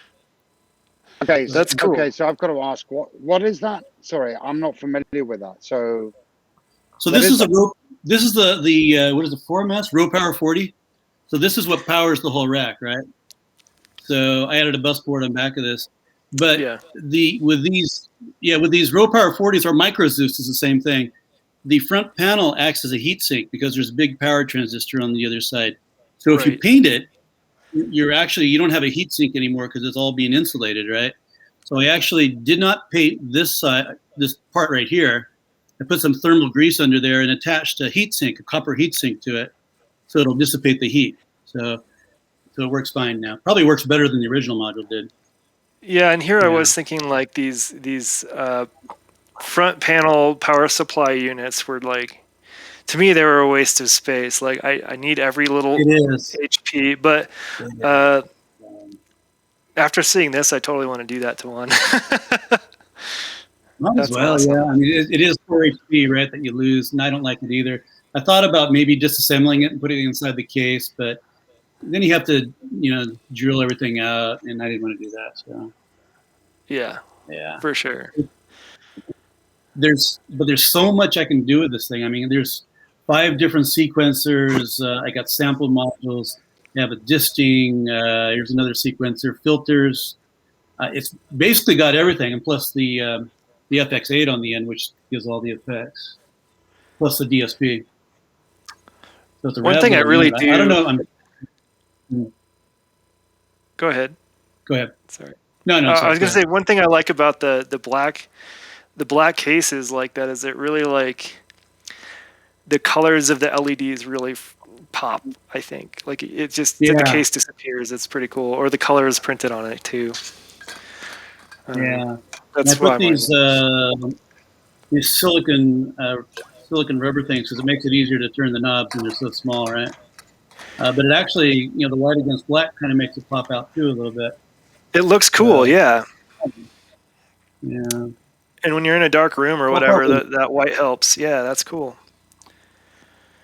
Okay, that's cool. Okay, so I've got to ask, what is that? Sorry, I'm not familiar with that. So this is the what is the 4MS Row Power 40? So this is what powers the whole rack, right? So I added a bus board on back of this. But with these Row Power 40s or Micro Zeus is the same thing. The front panel acts as a heat sink because there's a big power transistor on the other side. So if you paint it, you don't have a heat sink anymore because it's all being insulated, right? So I actually did not paint this side, this part right here. I put some thermal grease under there and attached a heat sink, a copper heat sink to it, so it'll dissipate the heat. So it works fine now. Probably works better than the original module did. Yeah, and here I was thinking like these front panel power supply units were like, to me they were a waste of space. Like I need every little HP, but after seeing this, I totally want to do that to one. Might as well, awesome. Yeah. I mean, it is 4 HP, right, that you lose, and I don't like it either. I thought about maybe disassembling it and putting it inside the case, but then you have to, drill everything out, and I didn't want to do that. So. Yeah, for sure. There's so much I can do with this thing. I mean, there's 5 different sequencers. I got sample modules. You have a disting. Here's another sequencer. Filters. It's basically got everything, and plus the FX8 on the end, which gives all the effects, plus the DSP. So it's a One rad thing I little really unit. I don't do. know. Go ahead. Go ahead. Sorry. No, sorry. I was gonna say one thing I like about the black cases like that is it really like the colors of the LEDs really pop. I think like it just the case disappears. It's pretty cool, or the color is printed on it too. Yeah, that's and I why put these silicon rubber things because it makes it easier to turn the knobs, and they're so small, right? But it actually, the white against black kind of makes it pop out too a little bit. It looks cool, yeah. Yeah. And when you're in a dark room or whatever, that white helps. Yeah, that's cool.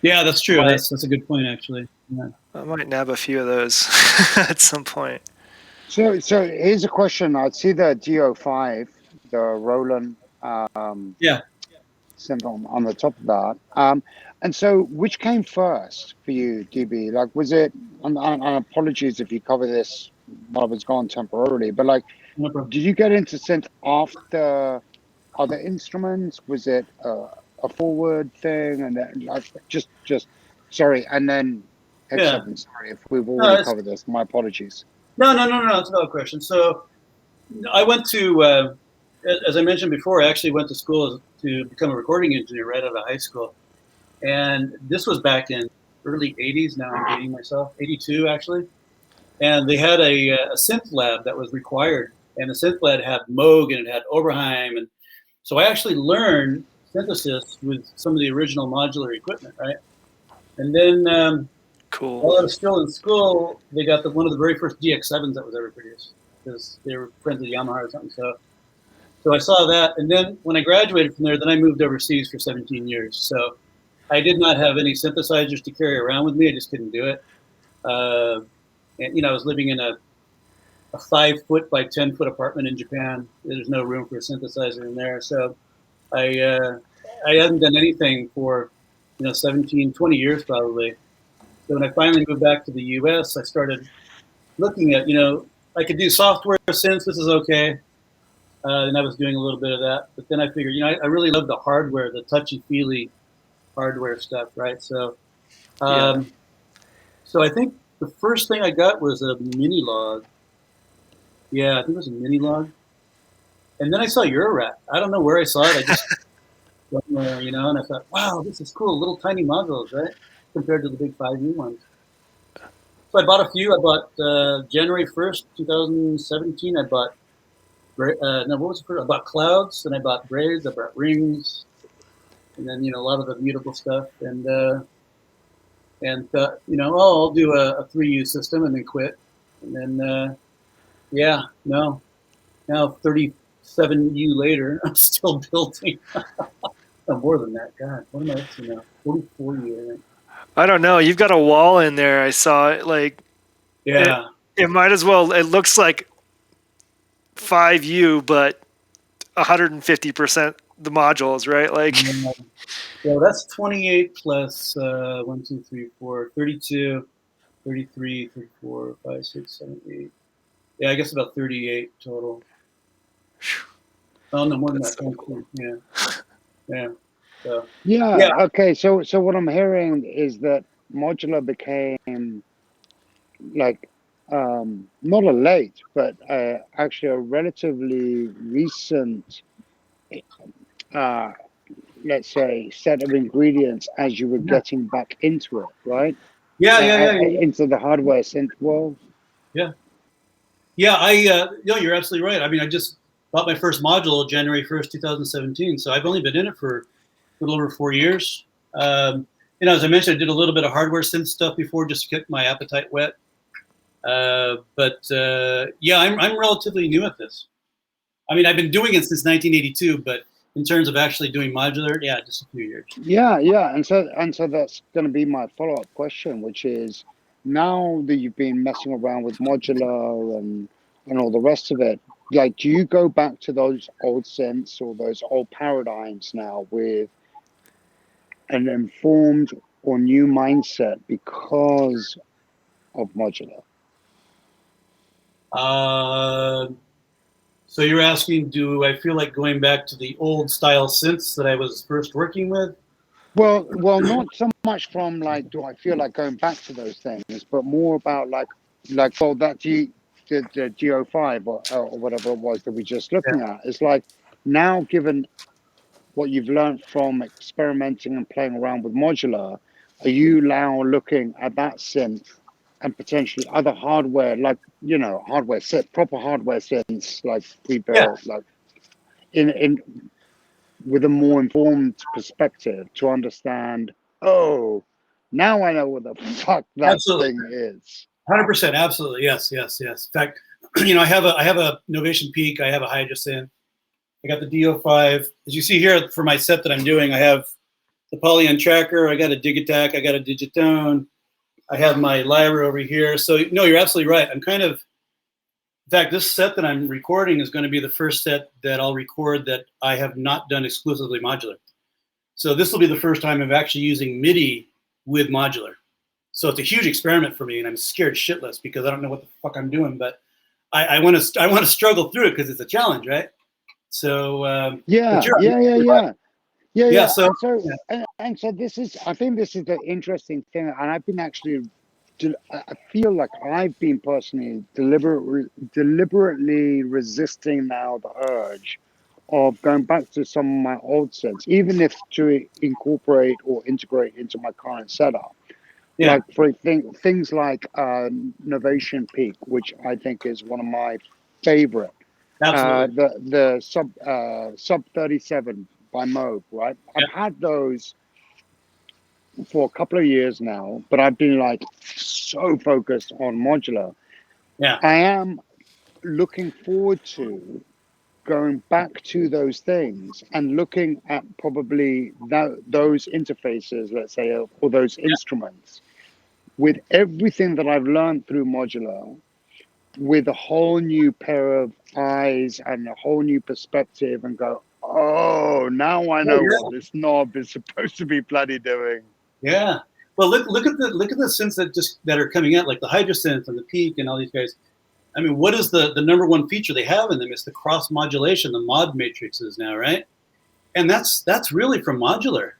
Yeah, that's true. That's a good point, actually. Yeah. I might nab a few of those at some point. So here's a question. I see the DO5, the Roland symbol on the top of that. And so which came first for you, DB? Like, was it, and apologies if you cover this while I was gone temporarily, but like, did you get into synth after other instruments? Was it a forward thing? And then like, just sorry. And then Heckseven, sorry if we've already covered this. My apologies. No. It's a valid question. So I went to, as I mentioned before, I actually went to school to become a recording engineer right out of high school. And this was back in early 80s. Now I'm dating myself, 82 actually. And they had a synth lab that was required. And the synth lab had Moog and it had Oberheim. And so I actually learned synthesis with some of the original modular equipment, right? And then cool. While I was still in school, they got one of the very first DX7s that was ever produced because they were friends with Yamaha or something. So I saw that. And then when I graduated from there, then I moved overseas for 17 years. So I did not have any synthesizers to carry around with me. I just couldn't do it. And I was living in a 5-foot by 10-foot apartment in Japan. There's no room for a synthesizer in there. So I hadn't done anything for 17, 20 years probably. So when I finally moved back to the U.S., I started looking at, I could do software synths. This is okay. And I was doing a little bit of that. But then I figured, I really love the hardware, the touchy-feely hardware stuff, right? So so I think the first thing I got was a mini log. Yeah, I think it was a mini log. And then I saw Eurorack. I don't know where I saw it. I just somewhere, and I thought, wow, this is cool. Little tiny modules, right? Compared to the big 5U ones. So I bought a few. I bought January 1st, 2017. I bought, what was it first? I bought Clouds, and I bought Braids, I bought Rings, and then, a lot of the mutable stuff. And thought, I'll do a 3U system and then quit. And then, now 37U later, I'm still building. No, more than that. God, what am I up to now? 44U, I think. I don't know. You've got a wall in there. I saw it. Like, it might as well. It looks like 5U, but 150% the modules, right? Like, yeah, that's 28 plus 1, 2, 3, 4, 32, 33, 34, 5, 6, 7, 8. Yeah, I guess about 38 total. Oh no, more than that. So cool. Yeah. So, Okay. So what I'm hearing is that modular became like not a late, but actually a relatively recent, let's say, set of ingredients as you were getting back into it, right? Yeah. Into the hardware synth world. Yeah. You're absolutely right. I mean, I just bought my first module January 1st, 2017. So I've only been in it for a little over 4 years. As I mentioned, I did a little bit of hardware synth stuff before just to get my appetite wet. I'm relatively new at this. I mean, I've been doing it since 1982, but in terms of actually doing modular, just a few years. Yeah, and so that's going to be my follow-up question, which is, now that you've been messing around with modular and all the rest of it, like, do you go back to those old synths or those old paradigms now with an informed or new mindset because of modular? So you're asking, do I feel like going back to the old style synths that I was first working with? Well, not so much from like, do I feel like going back to those things, but more about like, well, the Go5 or whatever it was that we just looking at. It's like now, given what you've learned from experimenting and playing around with modular, are you now looking at that synth and potentially other hardware, like hardware set proper hardware synths, like pre-built, like in with a more informed perspective to understand, oh, now I know what the fuck that Absolutely. thing is. 100%, absolutely, yes. In fact, I have a Novation Peak, I have a Hydrosynth, I got the DO5. As you see here for my set that I'm doing, I have the Pawlan tracker, I got a Digitac, I got a Digitone, I have my Lyra over here. So no, you're absolutely right. I'm kind of, in fact, this set that I'm recording is going to be the first set that I'll record that I have not done exclusively modular. So this will be the first time I'm actually using MIDI with modular. So it's a huge experiment for me, and I'm scared shitless because I don't know what the fuck I'm doing. But I want to struggle through it because it's a challenge, right? So Yeah. So this is, I think this is the interesting thing, and I've been actually, I feel like I've been personally deliberately resisting now the urge of going back to some of my old synths, even if to incorporate or integrate into my current setup. Yeah. Like for things like Novation Peak, which I think is one of my favorite. Absolutely. The sub 37 by Moog, right? Yeah. I've had those for a couple of years now, but I've been like so focused on modular. Yeah. I am looking forward to going back to those things and looking at probably those interfaces, let's say, or those instruments, with everything that I've learned through modular, with a whole new pair of eyes and a whole new perspective, and go, oh, now I know what this knob is supposed to be bloody doing. Yeah. Well, look at the synths that are coming out, like the Hydrosynth and the Peak and all these guys. I mean, what is the number one feature they have in them? It's the cross modulation, the mod matrices now, right? And that's really from modular.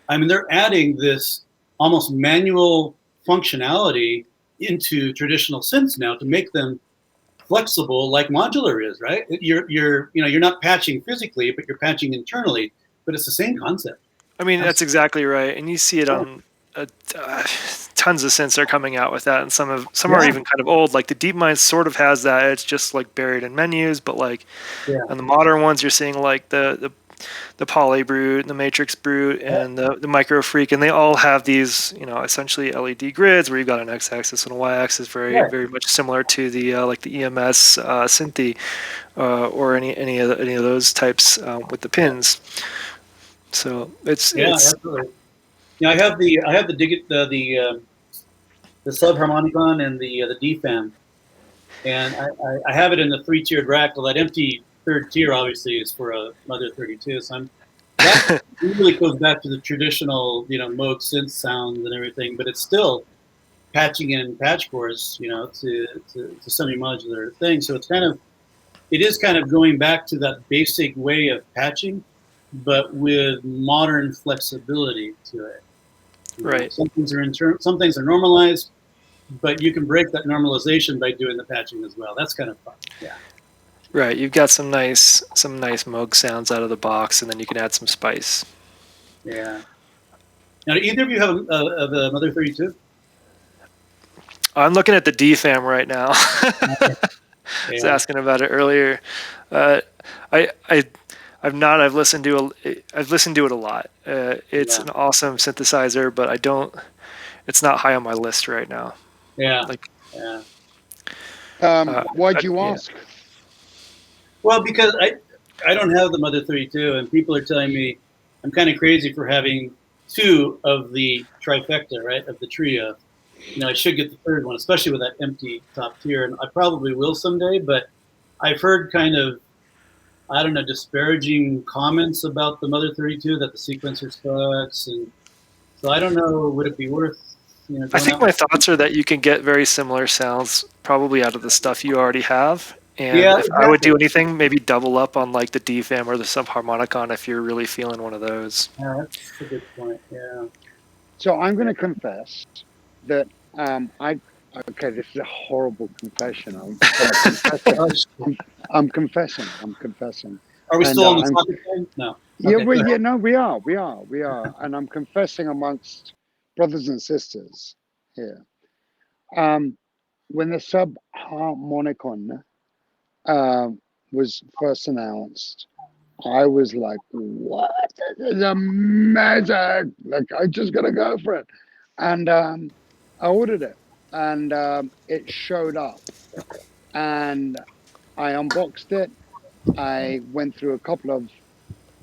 I mean, they're adding this almost manual functionality into traditional synths now to make them flexible, like modular is, right? You're not patching physically, but you're patching internally. But it's the same concept. I mean, that's exactly right, and you see it on tons of synths are coming out with that, and some are even kind of old. Like the DeepMind sort of has that; it's just like buried in menus. But like on the modern ones, you're seeing like the Poly Brute, the Matrix Brute, and the Micro Freak, and they all have these essentially LED grids where you've got an X-axis and a Y-axis, very much similar to the like the EMS Synthi or any of those types with the pins. So it's absolutely. I have the subharmonicon and the DFAM, and I have it in the 3-tiered rack. Well, that empty third tier obviously is for a Mother 32. So that really goes back to the traditional Moog synth sounds and everything, but it's still patching in patch cores to semi-modular thing. So it is kind of going back to that basic way of patching, but with modern flexibility to it. Right. Some things are normalized, but you can break that normalization by doing the patching as well. That's kind of fun. Yeah. Right. You've got some nice Moog sounds out of the box, and then you can add some spice. Yeah. Now, do either of you have a Mother 32? I'm looking at the DFAM right now. I was asking about it earlier. I've not. I've listened to it a lot. It's an awesome synthesizer, but it's not high on my list right now. Yeah. Why'd you ask? Well, because I don't have the Mother 32, and people are telling me I'm kind of crazy for having two of the trifecta, right, of the trio. I should get the third one, especially with that empty top tier, and I probably will someday. But I've heard kind of, I don't know, disparaging comments about the Mother 32, that the sequencer sucks, and so I don't know, would it be worth, I think my thoughts are that you can get very similar sounds probably out of the stuff you already have. And if I would do anything, maybe double up on like the DFAM or the subharmonicon if you're really feeling one of those. Yeah, that's a good point. Yeah. So I'm going to confess that okay, this is a horrible confession. I'm confessing. Are we And, still on the topic thing? No. Yeah, Okay, we are, and I'm confessing amongst brothers and sisters here. When the subharmonicon was first announced, I was like, "What? This is amazing! Like, I just gotta go for it." And I ordered it, and it showed up, and I unboxed it. I went through a couple of,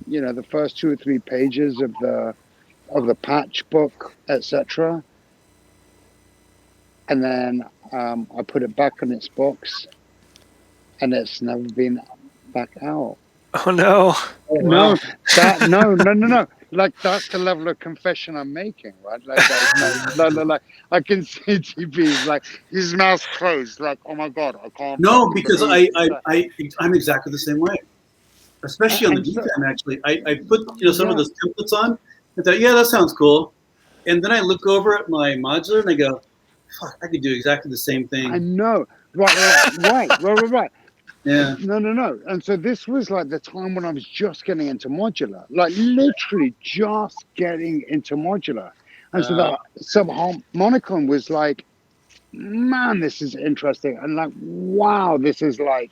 the first 2 or 3 pages of the patch book, etc. And then I put it back on its box, and it's never been back out. Oh no! No, no. Like, that's the level of confession I'm making, right? Like, I can see TP's like his mouth's closed, like, oh my god, I can't. No, because I'm exactly the same way. Especially on the DFAM, actually. I put some of those templates on and thought, yeah, that sounds cool. And then I look over at my modular and I go, fuck, I could do exactly the same thing. I know. Right. Yeah. No. And so this was like the time when I was just getting into modular, like literally just getting into modular. And so that subharmonicon was like, man, this is interesting. And like, wow, this is like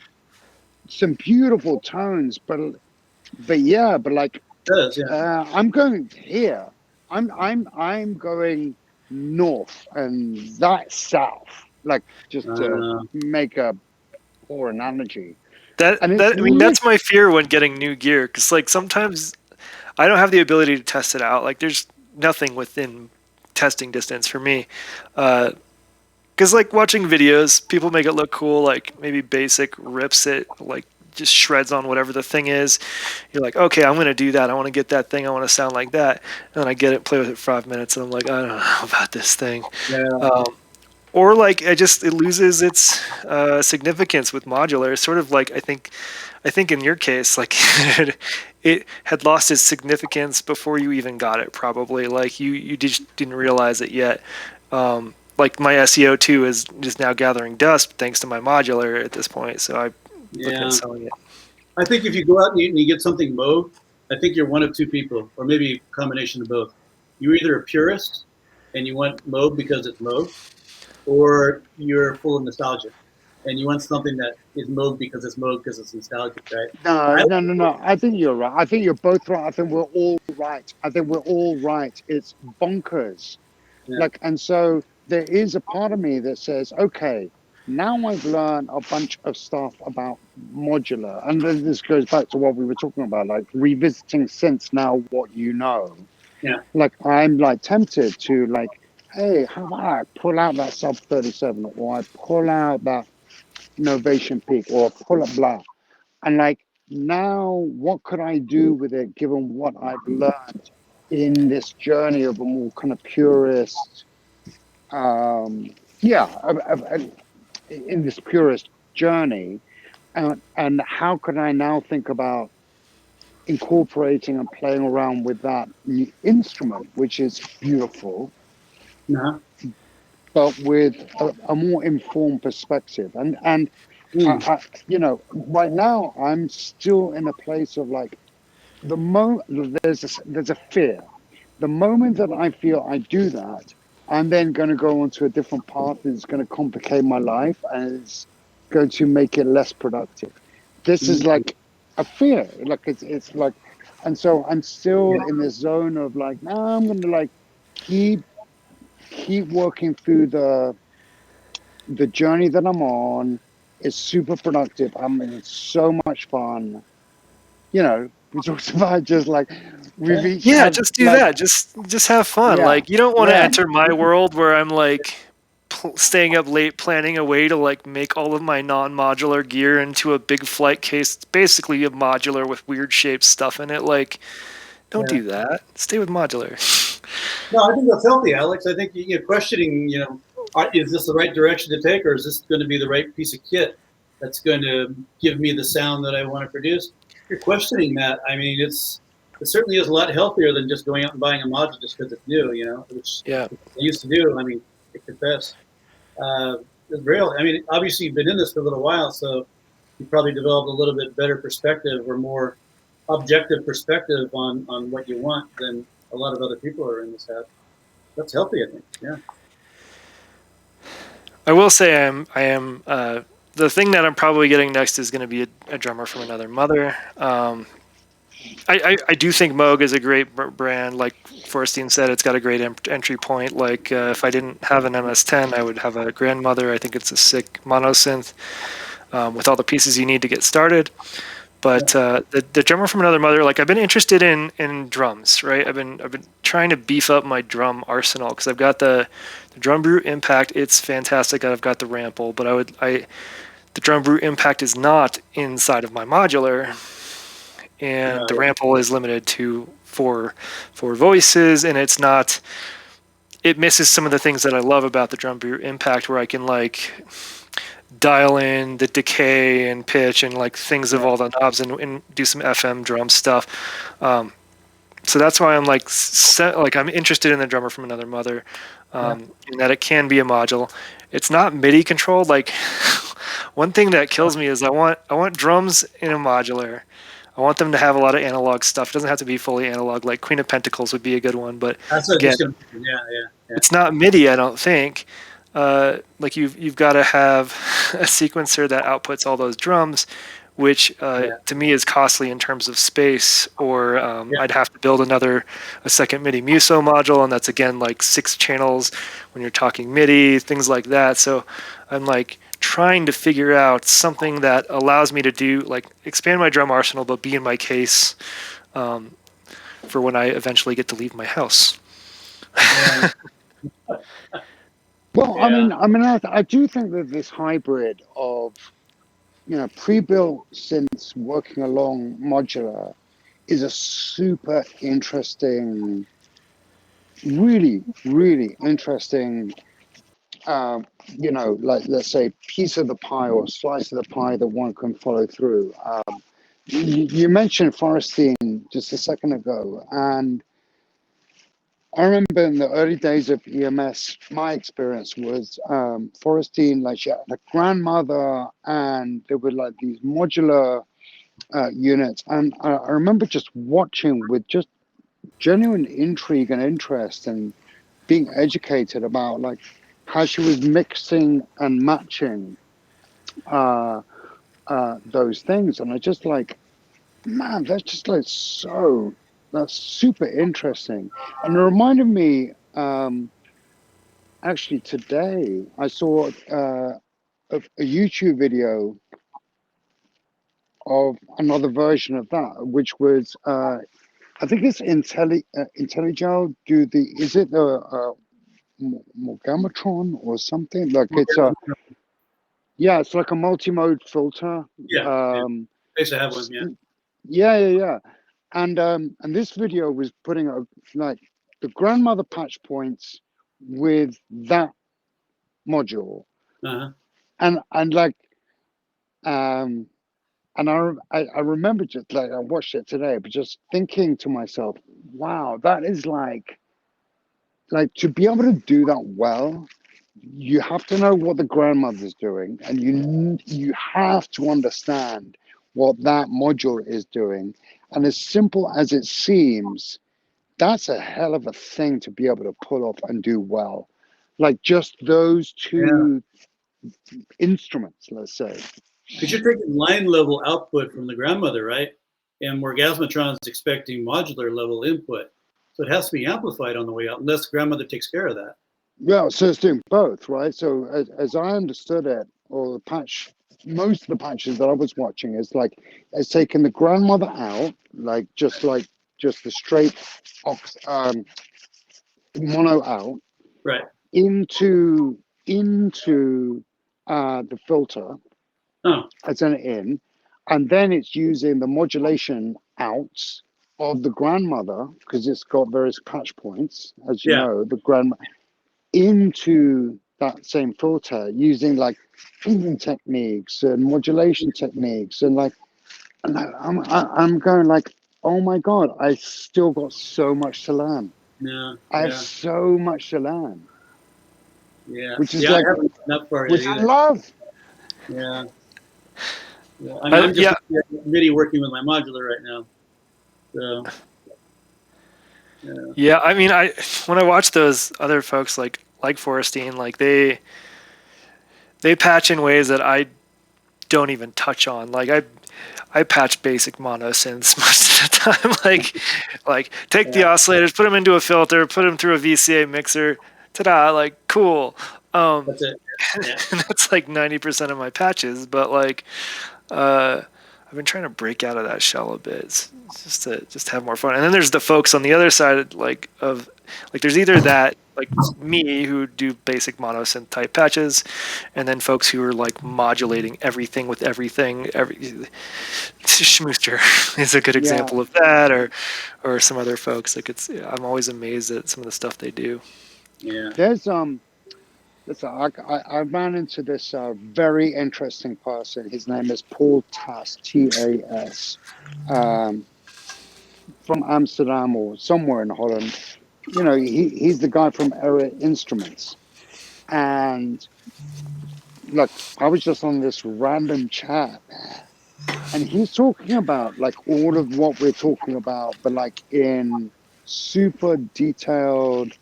some beautiful tones, but like, I'm going here. I'm going north, and that's south. Like, just to make a poor analogy. That's my fear when getting new gear, because like sometimes I don't have the ability to test it out. Like, there's nothing within testing distance for me. Because like watching videos, people make it look cool. Like maybe Basic rips it, like just shreds on whatever the thing is. You're like, okay, I'm going to do that. I want to get that thing. I want to sound like that. And then I get it, play with it for 5 minutes, and I'm like, I don't know about this thing. Yeah. Or like it loses its significance with modular. Sort of like I think in your case, like it had lost its significance before you even got it. Probably like you just didn't realize it yet. Like my SEO2 is just now gathering dust thanks to my modular at this point. So I look at selling it. I think if you go out and you get something mauve, I think you're one of two people, or maybe a combination of both. You're either a purist and you want mauve because it's mauve, or you're full of nostalgia and you want something that is mauve because it's nostalgic, right? No. I think you're right. I think you're both right. I think we're all right. It's bonkers. Yeah. Like, and so there is a part of me that says, okay, now I've learned a bunch of stuff about modular. And then this goes back to what we were talking about, like revisiting since now what you know. Yeah. Like, I'm like tempted to like, hey, how about I pull out that sub 37, or I pull out that Novation Peak, or pull up blah. And like, now what could I do with it given what I've learned in this journey of a more kind of purist, in this purist journey, and how could I now think about incorporating and playing around with that new instrument, which is beautiful, but with a more informed perspective. And I, right now I'm still in a place of like, there's a fear. The moment that I feel I do that, I'm then going to go onto a different path that's going to complicate my life and it's going to make it less productive. This is like a fear. Like it's like, and so I'm still in this zone of like, no, I'm going to like keep working through the journey that I'm on. It's super productive. I mean, it's so much fun. We talked about just like just do that. Just have fun. Like, you don't want to enter my world where I'm like staying up late planning a way to like make all of my non-modular gear into a big flight case, basically a modular with weird shaped stuff in it. Like, don't do that. Stay with modular. No, I think that's healthy, Alex. I think questioning, is this the right direction to take, or is this going to be the right piece of kit that's going to give me the sound that I want to produce? If you're questioning that, I mean, it certainly is a lot healthier than just going out and buying a module just because it's new, which Yeah. I used to do. I mean, I confess. It's real. I mean, obviously you've been in this for a little while, so you probably developed a little bit better perspective or more objective perspective on what you want than a lot of other people are in this have. That's healthy, I think. Yeah. I will say I am the thing that I'm probably getting next is going to be a drummer from another mother. I do think Moog is a great brand. Like Forrestine said, it's got a great entry point. Like if I didn't have an MS-10, I would have a grandmother. I think it's a sick monosynth with all the pieces you need to get started. But the drummer from another mother, like I've been interested in drums, right? I've been trying to beef up my drum arsenal because I've got the Drum Brute Impact. It's fantastic. I've got the Rample, but the Drum Brute Impact is not inside of my modular, and the Rample is limited to four voices, and it's not. It misses some of the things that I love about the Drum Brute Impact, where I can like dial in the decay and pitch and like things of all the knobs and do some FM drum stuff. So that's why I'm like I'm interested in the drummer from another mother, in that it can be a module. It's not MIDI controlled. Like one thing that kills me is I want drums in a modular. I want them to have a lot of analog stuff. It doesn't have to be fully analog. Like Queen of Pentacles would be a good one, but That's what again, it's not MIDI. I don't think. Like you've got to have a sequencer that outputs all those drums, which to me is costly in terms of space. Or I'd have to build a second MIDI Muso module, and that's again like 6 channels when you're talking MIDI, things like that. So I'm like trying to figure out something that allows me to do like expand my drum arsenal, but be in my case for when I eventually get to leave my house. Well, I do think that this hybrid of, pre-built synths working along modular is a super interesting, really, really interesting, like let's say piece of the pie or slice of the pie that one can follow through. You mentioned Forrestine just a second ago, and I remember in the early days of EMS, my experience was Forrestine, like she had a grandmother, and there were like these modular units. And I remember just watching with just genuine intrigue and interest and being educated about like how she was mixing and matching those things. And I just like, man, that's just like that's super interesting. And it reminded me, actually today I saw a YouTube video of another version of that, which was I think it's IntelliGel. Is it the Morgamatron or something? Like it's it's like a multi-mode filter. I used to have one. Yeah. And this video was putting like the grandmother patch points with that module, and like and I remember just like I watched it today, but just thinking to myself, wow, that is like to be able to do that well, you have to know what the grandmother's doing, and you have to understand what that module is doing. And as simple as it seems, that's a hell of a thing to be able to pull off and do well. Like just those two instruments, let's say. Because you're taking line level output from the grandmother, right? And Morgasmatron is expecting modular level input. So it has to be amplified on the way out, unless grandmother takes care of that. Yeah, so it's doing both, right? So as I understood it, or the patch, most of the patches that I was watching is like it's taking the grandmother out, like just the straight mono out, right, into the filter as an in, and then it's using the modulation outs of the grandmother, because it's got various patch points, as you Yeah. know, the grandma into that same filter using like feeding techniques and modulation techniques, and like, and I'm going like, oh my god, I still got so much to learn. Yeah. I have Yeah. so much to learn, Yeah. which is Yeah. I like, haven't gotten that far yet which I either. love. Yeah. Yeah. I mean, I'm just MIDI working with my modular right now. So. Yeah. Yeah, I mean, when I watch those other folks like Forrestine, like they patch in ways that I don't even touch on. Like I patch basic mono synths most of the time. like take the oscillators, put them into a filter, put them through a VCA mixer. Ta-da! Like cool. That's it. Yeah. And that's like 90% of my patches. But like, I've been trying to break out of that shell a bit, just to have more fun. And then there's the folks on the other side, like there's either that, like me, who do basic monosynth type patches, and then folks who are like modulating everything with everything. Schmooster is a good example of that, or some other folks. Like I'm always amazed at some of the stuff they do. Yeah. There's I ran into this very interesting person. His name is Paul Tas, TAS, from Amsterdam or somewhere in Holland. You know, he's the guy from Era Instruments. And look, I was just on this random chat, and he's talking about like all of what we're talking about, but like in super detailed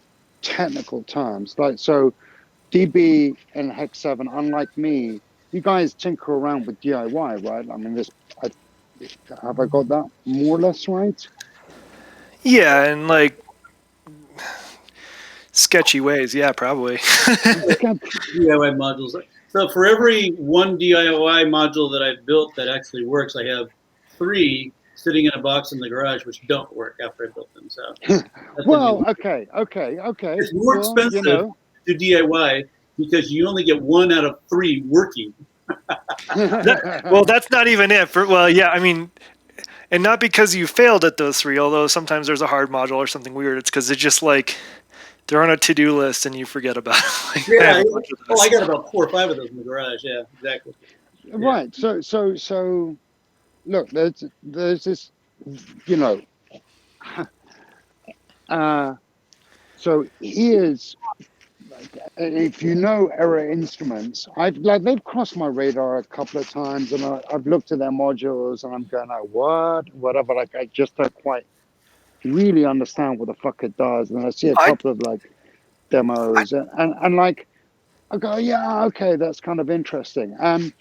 technical terms. Like, so DB and Heckseven, unlike me, you guys tinker around with DIY, right? I mean, have I got that more or less right? Yeah, and like sketchy ways. Yeah, probably. DIY modules. So for every one DIY module that I've built that actually works, I have 3 sitting in a box in the garage which don't work after I built them. So Well, okay. it's more expensive You know. to DIY because you only get 1 out of 3 working. Well, that's not even it. Yeah, I mean, and not because you failed at those 3, although sometimes there's a hard module or something weird. It's because it's just like they're on a to-do list and you forget about it. Like, Yeah, I got about 4 or 5 of those in the garage. Yeah, exactly. Right. So look, there's this, you know, so here's, if you know Era Instruments, they've crossed my radar a couple of times, and I've looked at their modules, and I'm going, oh, whatever. Like, I just don't quite really understand what the fuck it does, and I see a couple of like demos, and like I go, yeah, okay, that's kind of interesting. And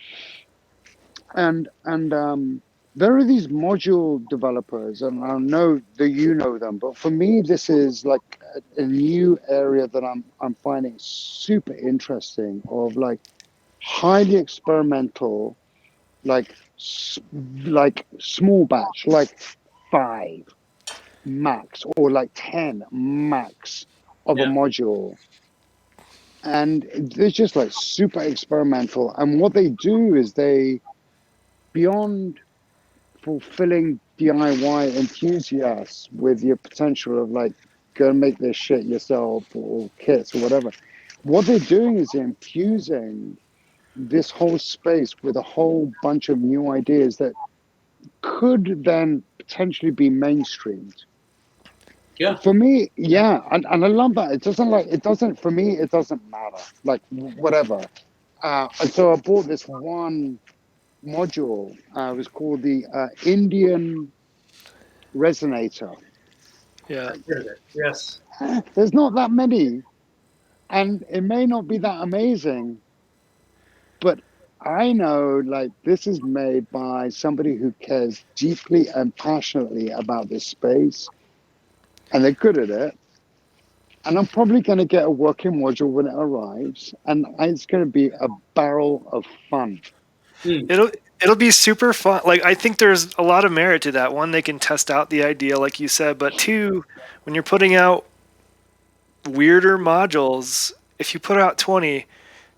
there are these module developers, and I know that you know them, but for me, this is like a new area that I'm finding super interesting, of like highly experimental, like small batch, like 5 max or like 10 max of a module. And they're just like super experimental. And what they do is beyond fulfilling DIY enthusiasts with your potential of like, go and make this shit yourself or kits or whatever, what they're doing is infusing this whole space with a whole bunch of new ideas that could then potentially be mainstreamed. Yeah. For me, yeah, and I love that. For me, it doesn't matter. Like, whatever. And so I bought this one module. It was called the Indian Resonator. Yeah. Yes. There's not that many, and it may not be that amazing, but I know, like, this is made by somebody who cares deeply and passionately about this space, and they're good at it. And I'm probably going to get a working module when it arrives, and it's going to be a barrel of fun. It'll be super fun. Like, I think there's a lot of merit to that. One, they can test out the idea, like you said, but 2, when you're putting out weirder modules, if you put out 20,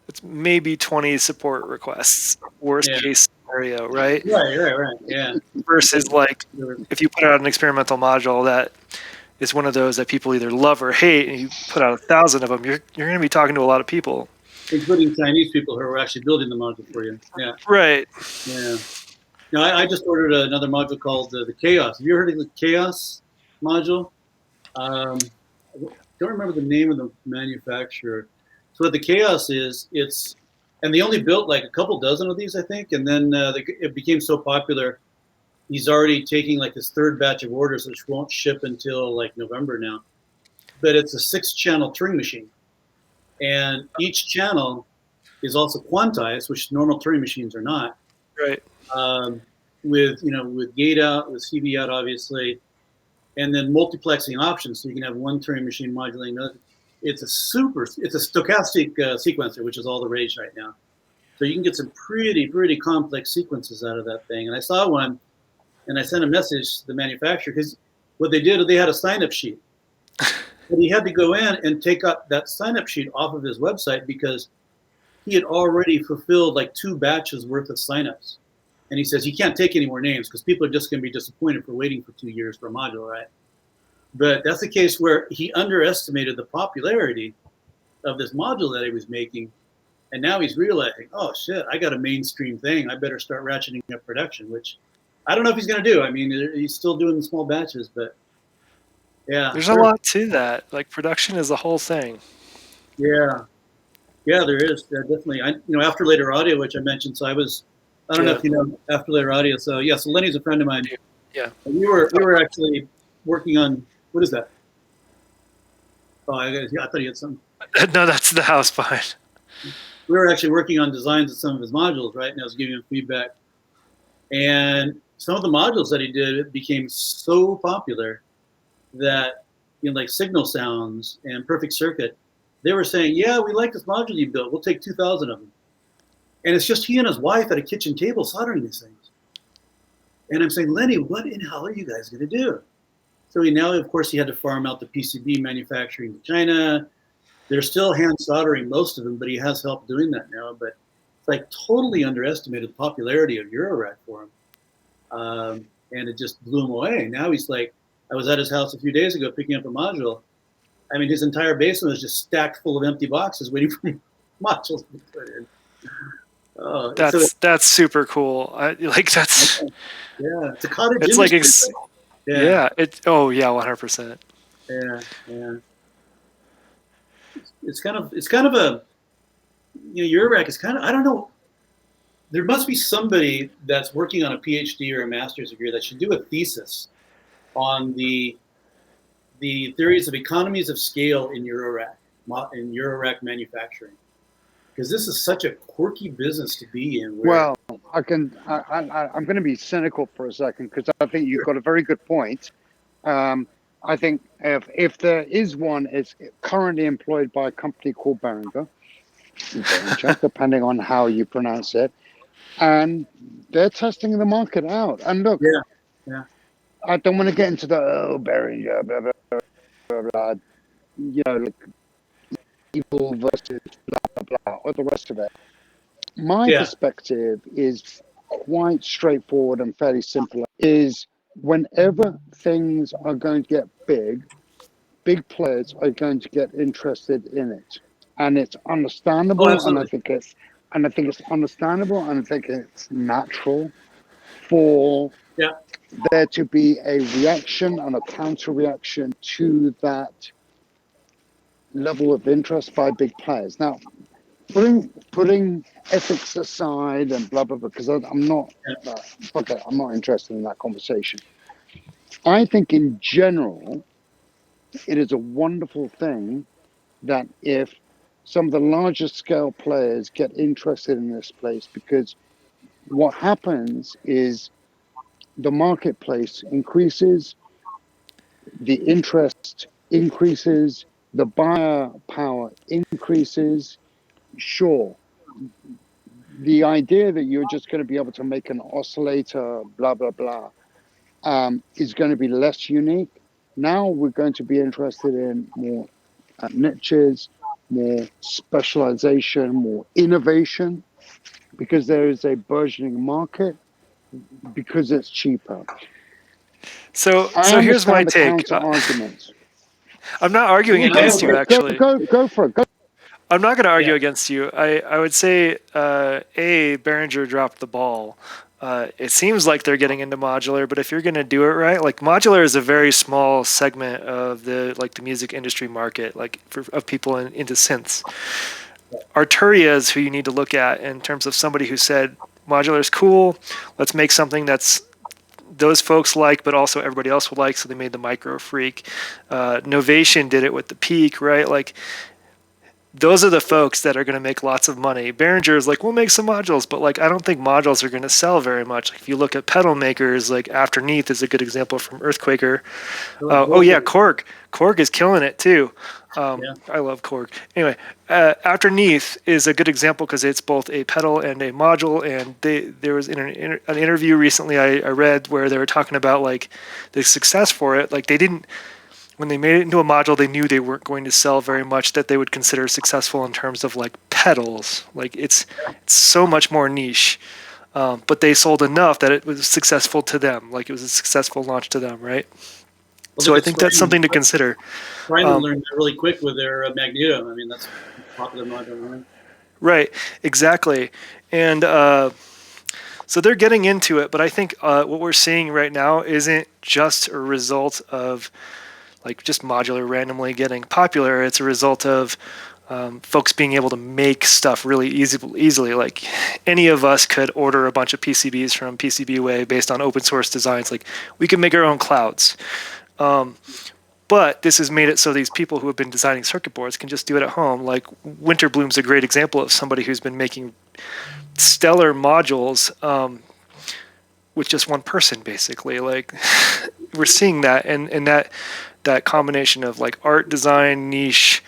it's maybe 20 support requests, worst case scenario, right? Right. Yeah. Versus like if you put out an experimental module that is one of those that people either love or hate, and you put out 1,000 of them, you're going to be talking to a lot of people, including Chinese people who are actually building the module for you. Yeah. Right. Yeah. Now I just ordered another module called the Chaos. Have you heard of the Chaos module? I don't remember the name of the manufacturer. So what the Chaos is, and they only built like a couple dozen of these, I think, and then it became so popular. He's already taking like his third batch of orders, which won't ship until like November now. But it's a 6-channel Turing machine, and each channel is also quantized, which normal Turing machines are not. Right. With gate out, with CV out, obviously, and then multiplexing options, so you can have one Turing machine modulating another. It's a stochastic sequencer, which is all the rage right now. So you can get some pretty complex sequences out of that thing. And I saw one, and I sent a message to the manufacturer, because what they did, they had a sign-up sheet. But he had to go in and take up that sign-up sheet off of his website because he had already fulfilled like 2 batches worth of signups. And he says he can't take any more names because people are just going to be disappointed for waiting for 2 years for a module, right? But that's the case where he underestimated the popularity of this module that he was making. And now he's realizing, oh shit, I got a mainstream thing. I better start ratcheting up production, which I don't know if he's going to do. I mean, he's still doing the small batches, but yeah. There's a lot to that. Like production is the whole thing. Yeah. Yeah, there is. Definitely. After Later Audio, which I mentioned, so I don't know if you know After Later Audio. So yeah, so Lenny's a friend of mine. Yeah. And we were actually working on, what is that? Oh, I thought he had something. No, that's the house behind. We were actually working on designs of some of his modules, right? And I was giving him feedback. And some of the modules that he did became so popular that, like Signal Sounds and Perfect Circuit, they were saying, yeah, we like this module you built. We'll take 2,000 of them. And it's just he and his wife at a kitchen table soldering these things. And I'm saying, Lenny, what in hell are you guys going to do? So now, of course, he had to farm out the PCB manufacturing to China. They're still hand soldering most of them, but he has help doing that now. But it's like totally underestimated the popularity of Eurorack for him. And it just blew him away. Now he's like, I was at his house a few days ago picking up a module. I mean, his entire basement was just stacked full of empty boxes waiting for modules to be put in. That's super cool. That's yeah, it's a cottage. It's like yeah. 100%. Yeah. It's kind of a Eurorack is kind of, I don't know. There must be somebody that's working on a PhD or a master's degree that should do a thesis on the theories of economies of scale in Eurorack manufacturing, because this is such a quirky business to be in. Well, I'm going to be cynical for a second, because I think you've got a very good point. I think if there is one, it's currently employed by a company called Behringer, depending on how you pronounce it, and they're testing the market out. And look, yeah. I don't want to get into the Behringer, blah, blah, blah, blah, like evil versus blah, blah, blah, or the rest of it. My perspective is quite straightforward and fairly simple. Is whenever things are going to get big players are going to get interested in it, and it's understandable. And I think it's understandable, and I think it's natural for there to be a reaction and a counter reaction to that level of interest by big players. Now, putting ethics aside and blah blah blah, because I'm not interested in that conversation. I think in general, it is a wonderful thing that if some of the larger scale players get interested in this place, because what happens is the marketplace increases, the interest increases, the buyer power increases. Sure, the idea that you're just going to be able to make an oscillator, blah, blah, blah, is going to be less unique. Now we're going to be interested in more niches, more specialization, more innovation, because there is a burgeoning market, because it's cheaper. So I here's my understand the take. counter arguments. I'm not arguing against you, actually. Go for it. Go. I'm not going to argue Yeah. against you. I would say, Behringer dropped the ball. It seems like they're getting into modular, but if you're going to do it right, like modular is a very small segment of the music industry market, of people into synths. Arturia is who you need to look at in terms of somebody who said modular is cool. Let's make something that's those folks like, but also everybody else would like. So they made the Micro Freak. Novation did it with the Peak, right? Like, those are the folks that are going to make lots of money. Behringer is like, we'll make some modules, but like, I don't think modules are going to sell very much. Like, if you look at pedal makers, like Afterneath is a good example from Earthquaker. Oh yeah, Korg. Korg is killing it too. I love Korg. Anyway, Afterneath is a good example because it's both a pedal and a module. And there was an interview recently I read where they were talking about like the success for it. Like, they didn't. When they made it into a module, they knew they weren't going to sell very much that they would consider successful in terms of like pedals. Like, it's so much more niche, but they sold enough that it was successful to them. Like, it was a successful launch to them, right? Well, so I think that's something to consider. Ryman learned that really quick with their Magneto. I mean, that's a popular module, right? Right, exactly. And so they're getting into it, but I think what we're seeing right now isn't just a result of like just modular randomly getting popular. It's a result of folks being able to make stuff really easily. Like, any of us could order a bunch of PCBs from PCBWay based on open source designs. Like, we could make our own clouds. But this has made it so these people who have been designing circuit boards can just do it at home. Like, Winterbloom's a great example of somebody who's been making stellar modules with just one person, basically. Like, we're seeing that, and that combination of like art, design, niche,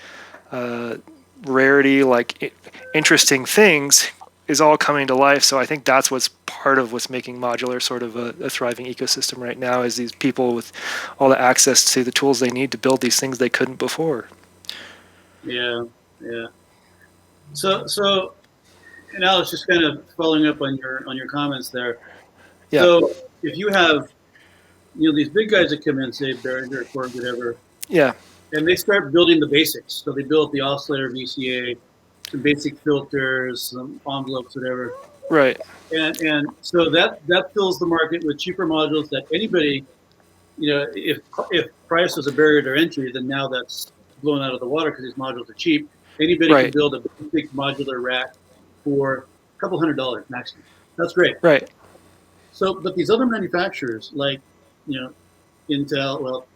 rarity, like interesting things is all coming to life. So I think that's what's part of what's making modular sort of a thriving ecosystem right now, is these people with all the access to the tools they need to build these things they couldn't before. Yeah. So, and Alex, just kind of following up on your comments there. Yeah. So if you have, these big guys that come in, say Behringer, Korg, whatever. Yeah. And they start building the basics. So they built the oscillator VCA, some basic filters, some envelopes, whatever. Right. And so that fills the market with cheaper modules that anybody, if price was a barrier to entry, then now that's blown out of the water because these modules are cheap. Anybody can build a big modular rack for a couple $100 maximum. That's great. Right. So, but these other manufacturers like, Intel, well,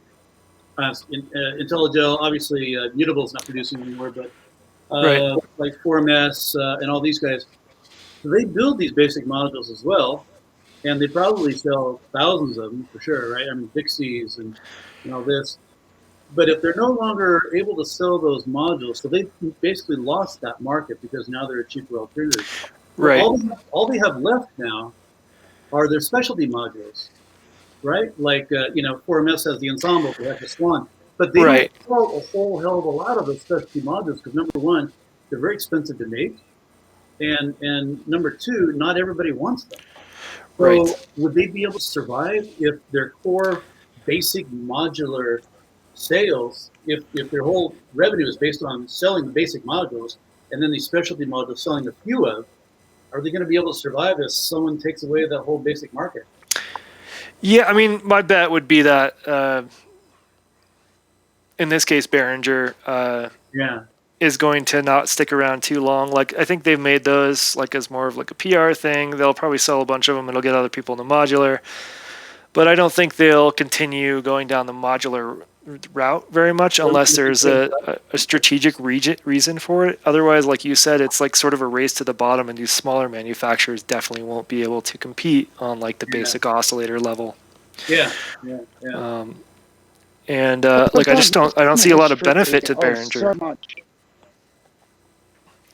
IntelliGel, obviously Mutable's not producing anymore, but like 4MS and all these guys, they build these basic modules as well, and they probably sell thousands of them for sure, right? I mean, Dixies and all this. But if they're no longer able to sell those modules, so they basically lost that market because now they're a cheaper alternative. Right. All they have left now are their specialty modules, right? Like, 4MS has the Ensemble, they have the Swan. But they don't sell a whole hell of a lot of those specialty modules because, number one, they're very expensive to make. And number two, not everybody wants them. So would they be able to survive if their core basic modular sales, if their whole revenue is based on selling the basic modules and then these specialty modules selling a few of, are they going to be able to survive if someone takes away that whole basic market? Yeah, I mean, my bet would be that in this case, Behringer is going to not stick around too long. Like, I think they've made those like as more of like a PR thing. They'll probably sell a bunch of them and it'll get other people in the modular. But I don't think they'll continue going down the modular route very much unless there's a strategic reason for it. Otherwise, like you said, it's like sort of a race to the bottom, and these smaller manufacturers definitely won't be able to compete on like the basic oscillator level. And like I don't see a lot of benefit to Behringer. So much.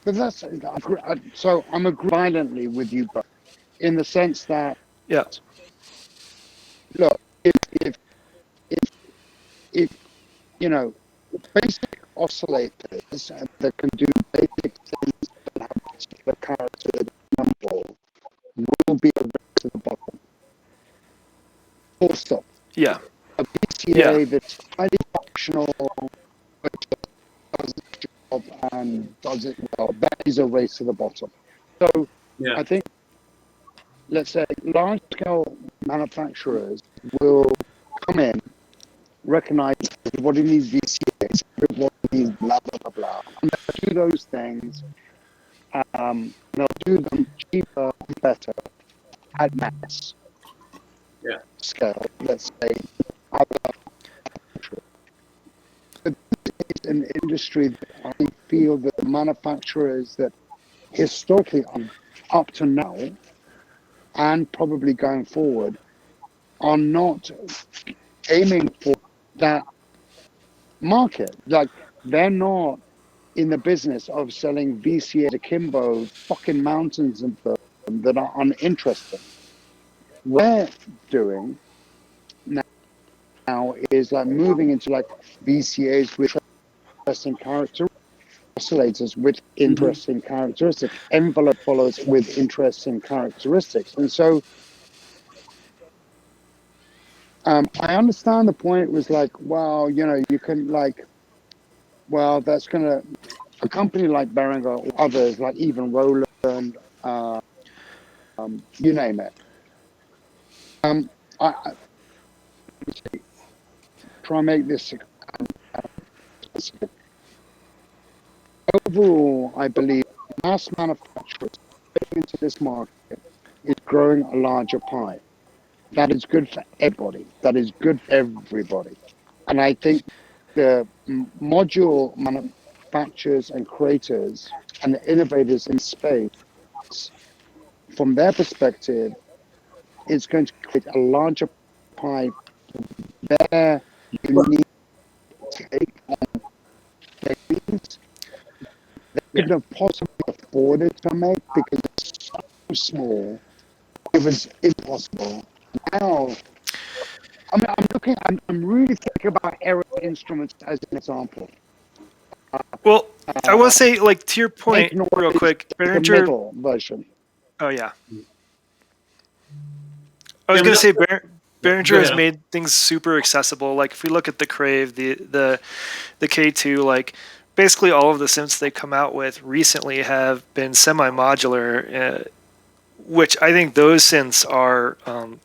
But so I'm violently with you both in the sense that look, if basic oscillators that can do basic things that have particular character will be a race to the bottom. Full stop. Yeah. A VCA that's highly functional, but does its job and does it well, that is a race to the bottom. So I think, let's say, large-scale manufacturers will come in, recognize everybody needs VCAs, everybody needs blah, blah, blah, blah. And they'll do those things. They'll do them cheaper, better, at mass scale, let's say. But it's an industry that I feel that the manufacturers that historically up to now and probably going forward are not aiming for that market. Like, they're not in the business of selling VCA akimbo, fucking mountains of them that are uninteresting. What we're doing now is like moving into like VCAs with interesting characteristics, oscillators with interesting characteristics, envelope followers with interesting characteristics. And so I understand the point. It was like, well, you know, you can like, well, that's going to, a company like Behringer or others, like even Roland, you name it. I try and make this specific. Overall, I believe mass manufacturers into this market is growing a larger pie. That is good for everybody. That is good for everybody. And I think the module manufacturers and creators and the innovators in space, from their perspective, is going to create a larger pie for their unique take on things they couldn't have possibly afforded to make because it's so small. It was impossible. Now, I mean, I'm really thinking about aero instruments as an example. Well, I will say, like, to your point, real quick, Behringer version. Oh yeah. I was gonna say Behringer has made things super accessible. Like if we look at the Crave, the K2, like basically all of the synths they come out with recently have been semi-modular, which I think those synths are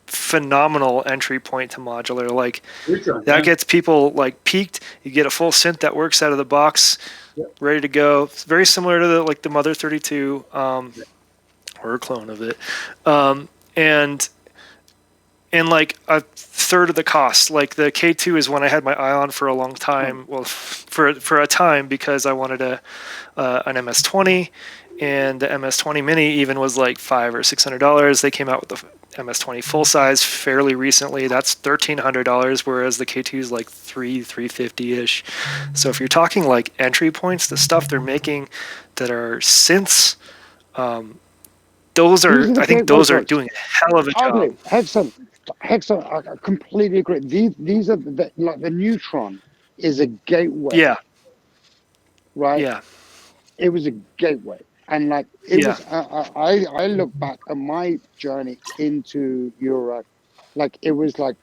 phenomenal entry point to modular. Like that gets people like peaked. You get a full synth that works out of the box, ready to go. It's very similar to the Mother 32, or a clone of it, and like a third of the cost. Like the K2 is one I had my eye on for a long time. Well, for a time because I wanted an MS-20, and the MS-20 Mini even was like $500 or $600. They came out with the MS-20 full size fairly recently. That's $1,300, whereas the K2 is like $350-ish. So if you're talking like entry points, the stuff they're making that are synths, those are, I think those are doing a hell of a job. Heckseven, I completely agree. These are like the Neutron is a gateway. Yeah. Right. Yeah. It was a gateway, and like it was. I look back at my journey into Eurorack, like it was like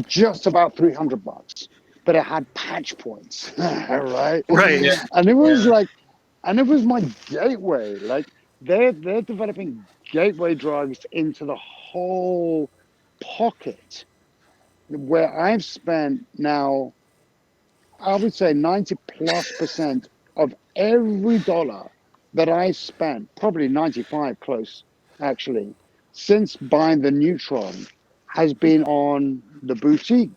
just about $300, but it had patch points, right? Right. Yeah. And it was like, and it was my gateway. Like they're developing gateway drugs into the whole pocket, where I've spent now, I would say 90+% of every dollar that I spent, probably 95 close actually, since buying the Neutron has been on the boutique,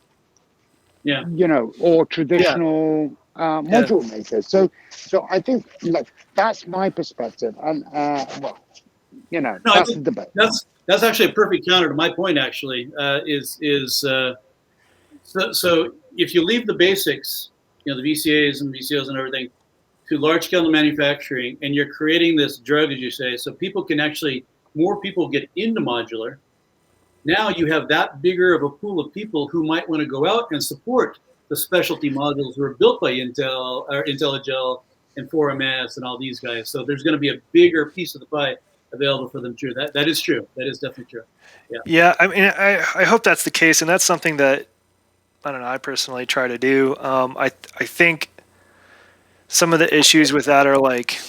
you know, or traditional module makers. So I think like that's my perspective, and well, you know, that's the debate. That's actually a perfect counter to my point. Actually, so if you leave the basics, you know, the VCAs and VCOs and everything, to large scale manufacturing, and you're creating this drug, as you say, so people can actually, more people get into modular. Now you have that bigger of a pool of people who might want to go out and support the specialty modules were built by Intel or IntelliGel and 4MS and all these guys. So there's going to be a bigger piece of the pie available for them too. That is true. That is definitely true. Yeah. Yeah, I mean, I hope that's the case, and that's something that I don't know. I personally try to do. I think some of the issues with that are like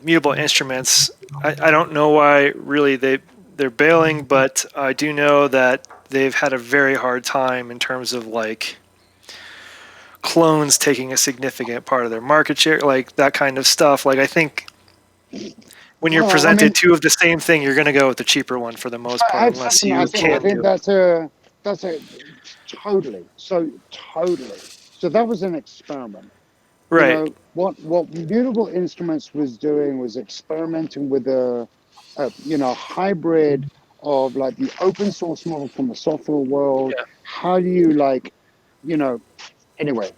mutable instruments. I don't know why really they're bailing, but I do know that they've had a very hard time in terms of like clones taking a significant part of their market share, like that kind of stuff. Like I think when you're presented two of the same thing, you're going to go with the cheaper one for the most part, unless you can do it. That's a totally. So that was an experiment. Right. You know, what Mutable Instruments was doing was experimenting with a hybrid of like the open source model from the software world. Yeah. How do you anyway,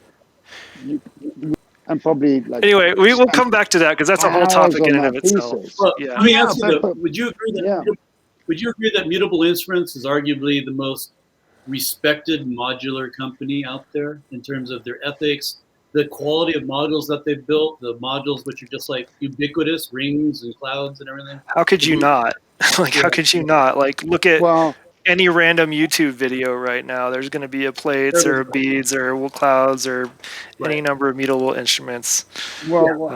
and probably like. Anyway, we will come back to that because that's a whole topic in and of itself. Well, let me ask you though, would you agree that Mutable Instruments is arguably the most respected modular company out there in terms of their ethics, the quality of modules that they've built, the modules which are just like ubiquitous, rings and clouds and everything? How could you not? How could you not? Like, look at any random YouTube video right now. There's going to be a plates or beads or clouds or any number of mutable instruments. Well,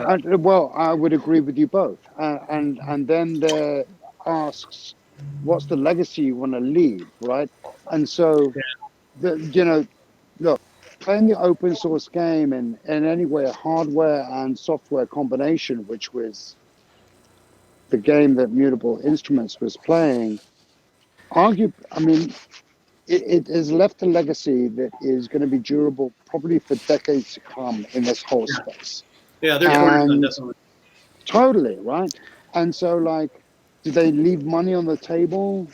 I would agree with you both. And then there asks, what's the legacy you want to leave, right? And so, look, playing the open source game in any way, a hardware and software combination, which was the game that Mutable Instruments was playing, it has left a legacy that is going to be durable probably for decades to come in this whole space. Yeah, they're definitely. Totally, right? And so, like, do they leave money on the table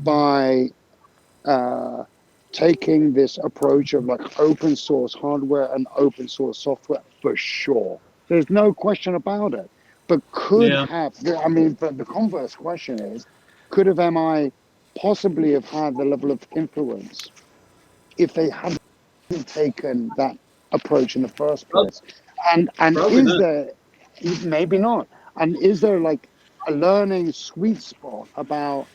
by taking this approach of like open source hardware and open source software? For sure. There's no question about it. But but the converse question is, could have MI possibly have had the level of influence if they hadn't taken that approach in the first place? And is there, maybe not, and is there like a learning sweet spot about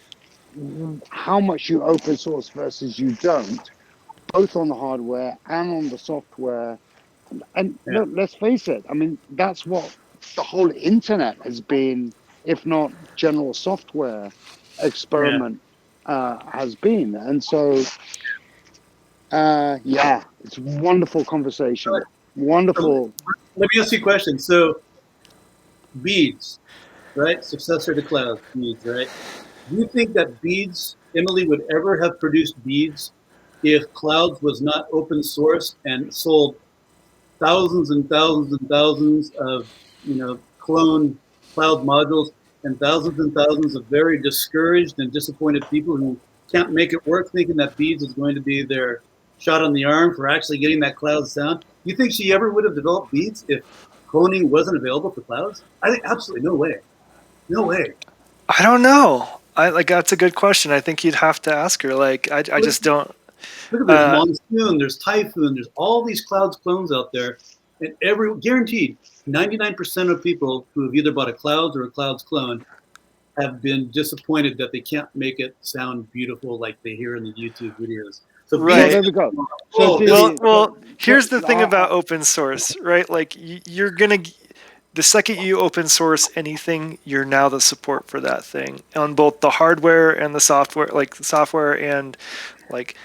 how much you open source versus you don't, both on the hardware and on the software? And look, let's face it, I mean, that's what the whole internet has been, if not general software experiment has been. And so, it's a wonderful conversation. Wonderful. Let me ask you a question. So, beads, right? Successor to clouds, beads, right? Do you think that beads, Emily, would ever have produced beads if clouds was not open source and sold thousands and thousands and thousands of, clone cloud modules and thousands of very discouraged and disappointed people who can't make it work, thinking that beads is going to be their shot on the arm for actually getting that cloud sound? You think she ever would have developed beads if cloning wasn't available for clouds? I think absolutely no way. No way. I don't know. That's a good question. I think you'd have to ask her. Like, I just don't. Look at there's Monsoon, there's Typhoon, there's all these clouds clones out there, and guaranteed 99% of people who have either bought a clouds or a clouds clone have been disappointed that they can't make it sound beautiful like they hear in the YouTube videos. So there we go. Well, here's the thing about open source, right? Like you're gonna. The second you open source anything, you're now the support for that thing on both the hardware and the software. Like the software and like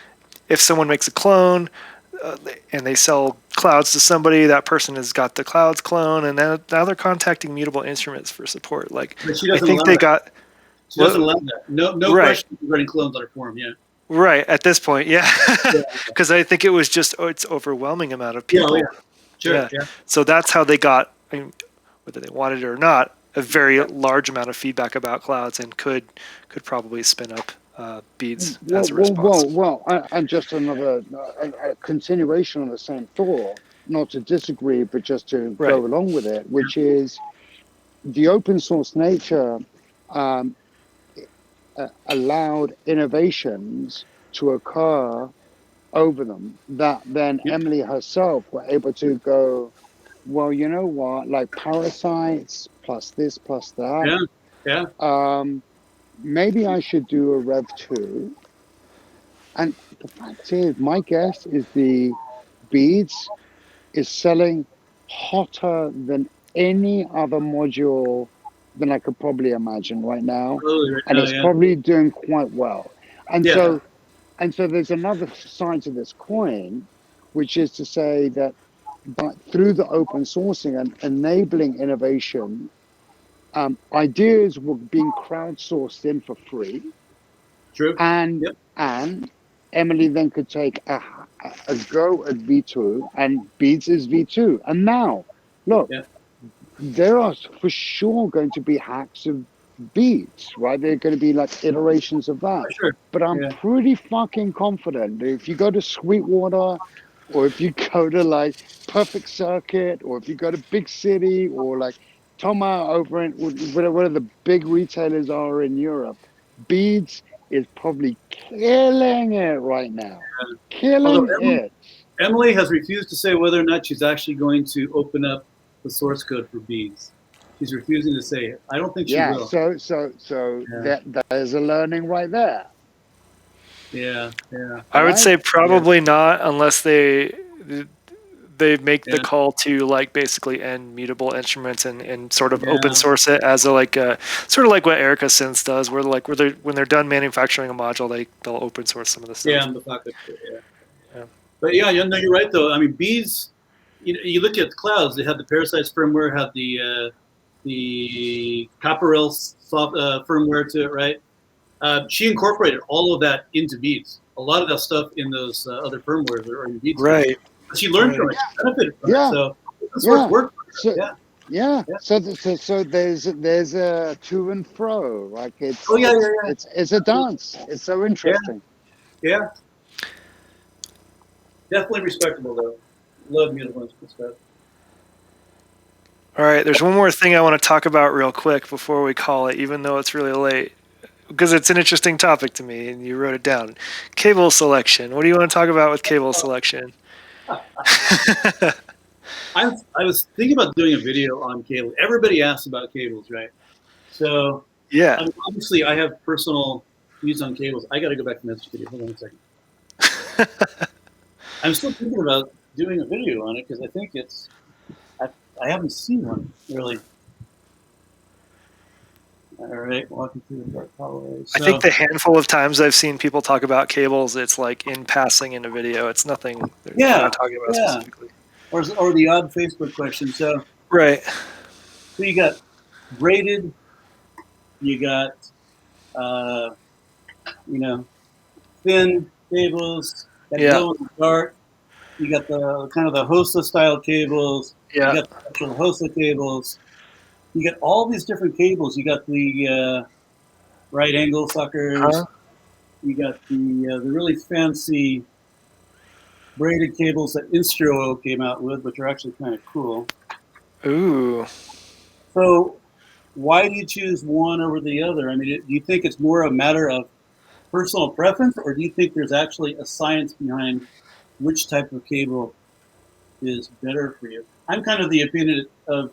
if someone makes a clone and they sell clouds to somebody, that person has got the clouds clone, and now they're contacting Mutable Instruments for support. Like I think they got. She doesn't allow that. No question regarding clones on her forum. Yeah. Right at this point, yeah, because I think it was just it's overwhelming amount of people. Yeah. Sure. Yeah. So that's how they got. I mean, whether they wanted it or not, a very large amount of feedback about clouds, and could probably spin up beads as a response. And just another a continuation on the same thought, not to disagree, but just to go along with it, which is the open source nature allowed innovations to occur over them that then Emily herself were able to go, well, you know what, like parasites plus this plus that. Maybe I should do a Rev 2. And the fact is, my guess is the beads is selling hotter than any other module than I could probably imagine right now. And it's probably doing quite well. And so there's another side to this coin, which is to say that through the open sourcing and enabling innovation, ideas were being crowdsourced in for free. True. And Emily then could take a go at V2, and Beads is V2. And now, look, there are for sure going to be hacks of Beads, right? They're going to be like iterations of that. Sure. But I'm pretty fucking confident that if you go to Sweetwater, or if you go to like Perfect Circuit, or if you go to Big City, or like Toma over in whatever the big retailers are in Europe, Beads is probably killing it right now. Killing it. Emily has refused to say whether or not she's actually going to open up the source code for beads. She's refusing to say it. I don't think she will. So that is a learning right there. Yeah. I would say probably not, unless they make the call to like basically end mutable instruments and sort of open source it as a sort of like what Erica Synths does, where when they're done manufacturing a module, they'll open source some of the stuff. But you're right though. I mean, beads. You look at the clouds. They have the Parasites firmware, have the Copperell firmware to it, right? She incorporated all of that into beads. A lot of that stuff in those other firmwares are in beads. Right. She learned from it. She benefited from it. So this worked. So there's a to and fro. Like it's it's a dance. It's so interesting. Yeah. Definitely respectable though. Love mutable instrument stuff. All right, there's one more thing I want to talk about real quick before we call it, even though it's really late, because it's an interesting topic to me, and you wrote it down. Cable selection. What do you want to talk about with cable selection? I was thinking about doing a video on cable. Everybody asks about cables, right? So obviously I have personal views on cables. I got to go back to this video. Hold on a second. I'm still thinking about doing a video on it because I think I haven't seen one really. All right, walking through the dark hallways. I think the handful of times I've seen people talk about cables, it's like in passing in a video. It's nothing they're not talking about specifically. Or the odd Facebook question. So right. So you got braided, you got thin cables that glow in the dark. You got the kind of the HOSA style cables. Yeah. You got the actual HOSA cables. You got all these different cables. You got the right angle suckers. You got the really fancy braided cables that Instro came out with, which are actually kind of cool. Ooh. So why do you choose one over the other? I mean, do you think it's more a matter of personal preference, or do you think there's actually a science behind which type of cable is better for you? I'm kind of the opinion of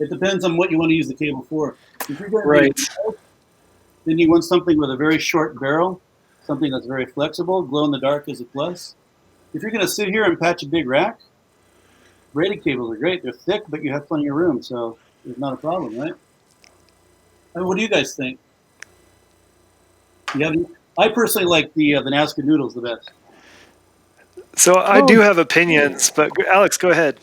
it depends on what you want to use the cable for. If you're going to then you want something with a very short barrel, something that's very flexible. Glow in the dark is a plus. If you're going to sit here and patch a big rack, braided cables are great. They're thick, but you have plenty of room, so it's not a problem, right? I mean, what do you guys think? I personally like the Nazca noodles the best. So I do have opinions, but Alex, go ahead.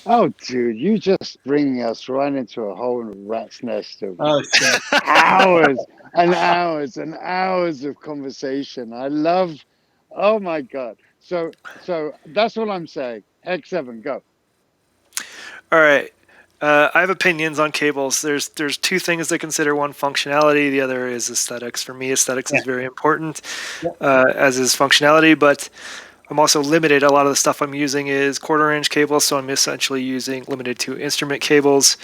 Oh, dude, you just bringing us right into a whole rat's nest of shit. hours and hours and hours of conversation. Oh my God. So that's all I'm saying. Heckseven, go. All right. I have opinions on cables. There's two things to consider. One, functionality. The other is aesthetics. For me, aesthetics is very important, as is functionality, but I'm also limited. A lot of the stuff I'm using is 1/4-inch cables, so I'm essentially limited to instrument cables.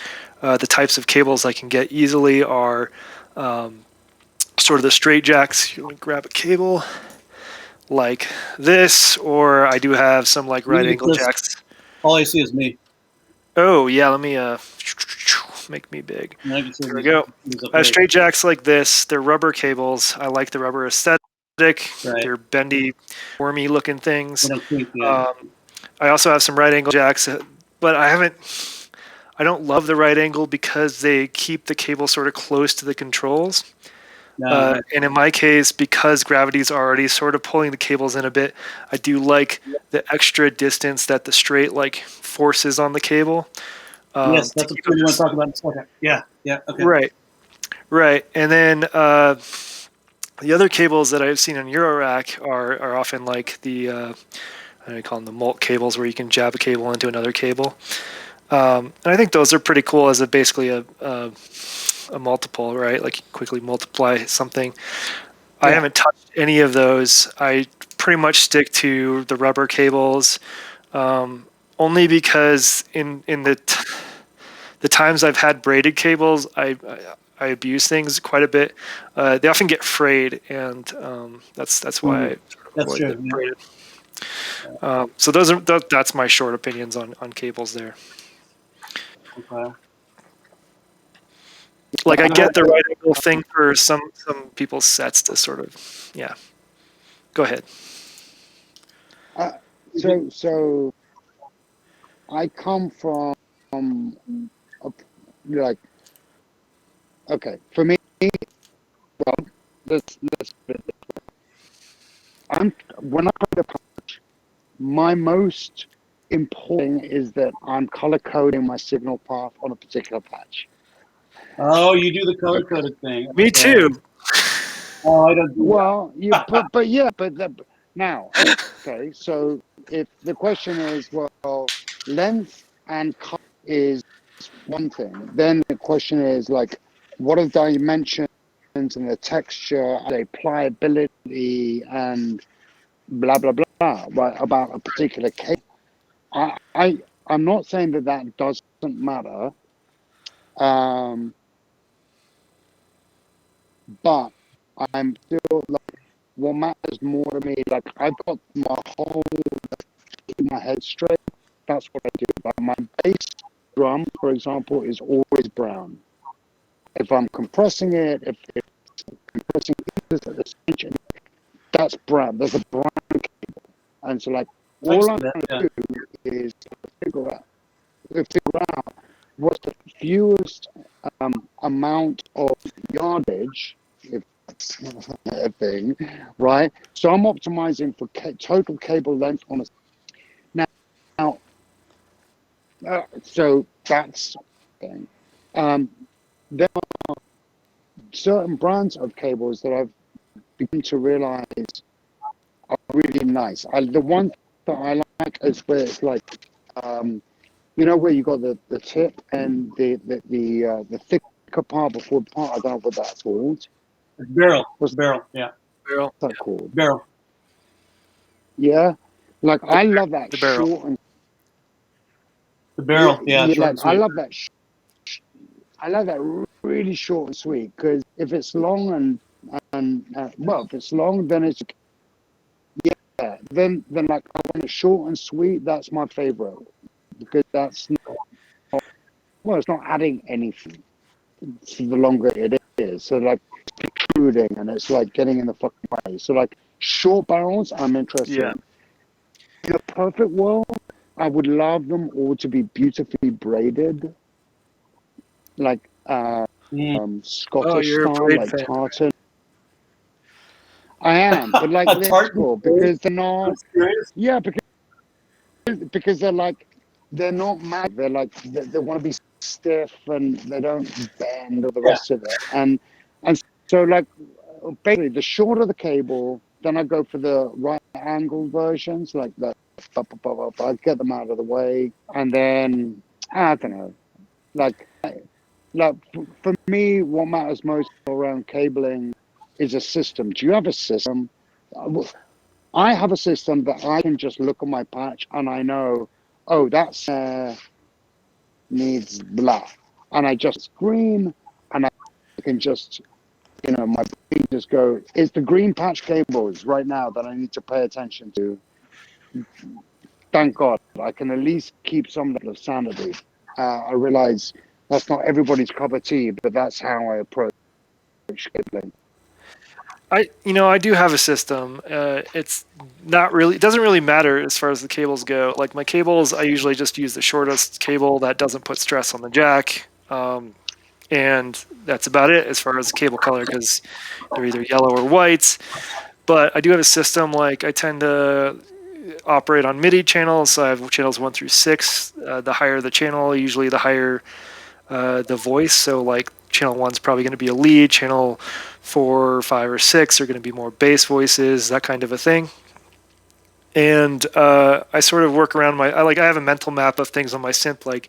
The types of cables I can get easily are sort of the straight jacks. You want to grab a cable. like this, or I do have some like right angle jacks. All I see is me. Oh yeah, let me make me big. There we go. I have straight jacks like this. They're rubber cables. I like the rubber aesthetic. Right. They're bendy, wormy looking things. I also have some right angle jacks, but I don't love the right angle because they keep the cable sort of close to the controls. No. And in my case, because gravity's already sort of pulling the cables in a bit, I do like the extra distance that the straight like forces on the cable. Yes, that's what you want to talk about in a second. Yeah, okay. Right. And then the other cables that I've seen on Eurorack are often like the, I call them the Mult cables, where you can jab a cable into another cable. And I think those are pretty cool as basically a multiple, right? Like you quickly multiply something. Yeah. I haven't touched any those. I pretty much stick to the rubber cables, only because in the times I've had braided cables, I abuse things quite a bit. They often get frayed, and that's why I avoid the braided. So that's my short opinions on cables there. Okay. Like I get the right angle thing for some people's sets to sort of, yeah. Go ahead. So I come from like, okay, for me, well, let's put it this way. When I play the patch, my most important thing is that I'm color coding my signal path on a particular patch. Oh, you do the color coded thing. Me too. Oh, I don't do that. Now, okay, so if the question is, well, length and color is one thing, then the question is like, what are the dimensions and the texture, the pliability, and blah blah blah, right, about a particular case. I'm not saying that doesn't matter, but I'm still like, what matters more to me, like I've got my whole keep my head straight. That's what I do. Like my bass drum, for example, is always brown. If I'm compressing it, if compressing it, that's brown. There's a brown cable, and so like all I'm trying to do is figure out what's the fewest amount of yardage, if that's a thing, right? So I'm optimizing for total cable length on a now. So that's the thing. There are certain brands of cables that I've begun to realize are really nice. The one that I like is where it's like, you know, where you got the tip and the thicker part before the part. I don't know what that's called. Barrel. Barrel. Yeah. Barrel. What's that called? Barrel. Yeah. Like I love that the short barrel. And the barrel. Yeah. Like I love that. I love that really short and sweet, because if it's long and well, if it's long, then it's then like I want it short and sweet. That's my favorite, because that's not, well, it's not adding anything the longer it is. So like it's protruding and it's like getting in the fucking way. So like short barrels, I'm interested in. In a perfect world, I would love them all to be beautifully braided, like Scottish style, like fan. Tartan. I am, but like they're cool because they're not. Yeah, because they're like, they're not mad. They're like they want to be stiff and they don't bend or the rest of it. And so like basically the shorter the cable, then I go for the right angle versions, like that. I get them out of the way, and then I don't know, like for me, what matters most around cabling is a system. Do you have a system? I have a system that I can just look at my patch and I know, oh, that's needs blah, and I just screen and I can just my brain just go, it's the green patch cables right now that I need to pay attention to. Thank God, I can at least keep some level of sanity. I realize that's not everybody's cup of tea, but that's how I approach cabling. I do have a system. It's not really, it doesn't really matter as far as the cables go. Like my cables, I usually just use the shortest cable that doesn't put stress on the jack. And that's about it as far as cable color, because they're either yellow or white. But I do have a system, like I tend to operate on MIDI channels. So I have channels 1 through 6. The higher the channel, usually the higher the voice. So like channel 1's probably going to be a lead, channel 4, 5, or 6 are going to be more bass voices, that kind of a thing. And I sort of work around I have a mental map of things on my synth, like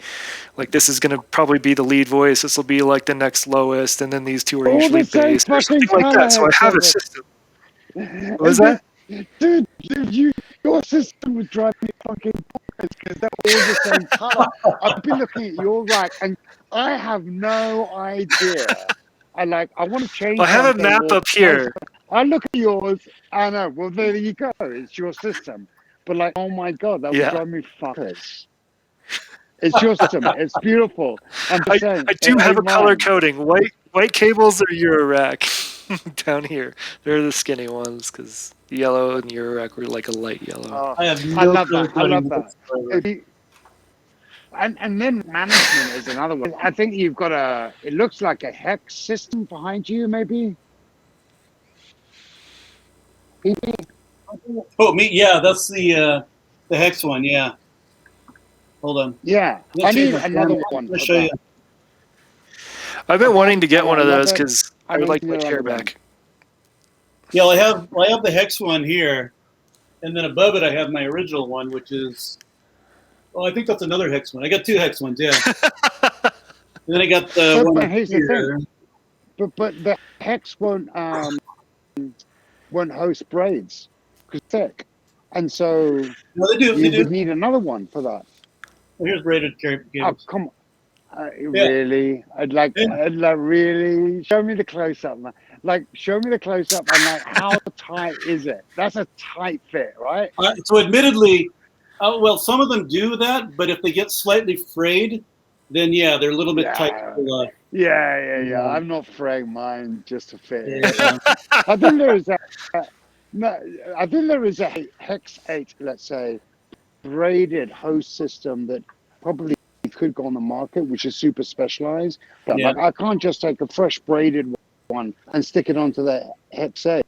this is going to probably be the lead voice, this will be like the next lowest, and then these two are usually bass or something like that. So I have a system. What was that? Dude, your system would drive me fucking bonkers because they're all the same color. I've been looking at your rack and I have no idea. I want to change. I have a map up here. I look at yours. I know. Well, there you go. It's your system. But oh my God, that would drive me fuckers. It's your system. It's beautiful. I do have a color coding. White cables are Eurorack down here. They're the skinny ones because the yellow and Eurorack were like a light yellow. I love that. I love that. And then management is another one. I think you've got it looks like a hex system behind you, maybe? Oh, me? Yeah, that's the hex one, yeah. Hold on. Yeah, I need another one. I'll show you. I've been wanting to get one of those because I would like my chair back. Yeah, I have the hex one here, and then above it I have my original one, which is, I think that's another hex one. I got 2 hex ones, yeah. And then I got the one here. But the hex won't host braids because it's thick, and so they do. You would need another one for that. Well, here's braided cables. Oh, come on. Really? I'd like really show me the close up, man. Show me the close up and how tight is it? That's a tight fit, right? So admittedly, well, some of them do that, but if they get slightly frayed, then they're a little bit tight. Yeah. I'm not fraying mine just to fit. Yeah. I think there is a Hex 8, let's say, braided host system that probably could go on the market, which is super specialized. But I can't just take a fresh braided one and stick it onto the Hex 8.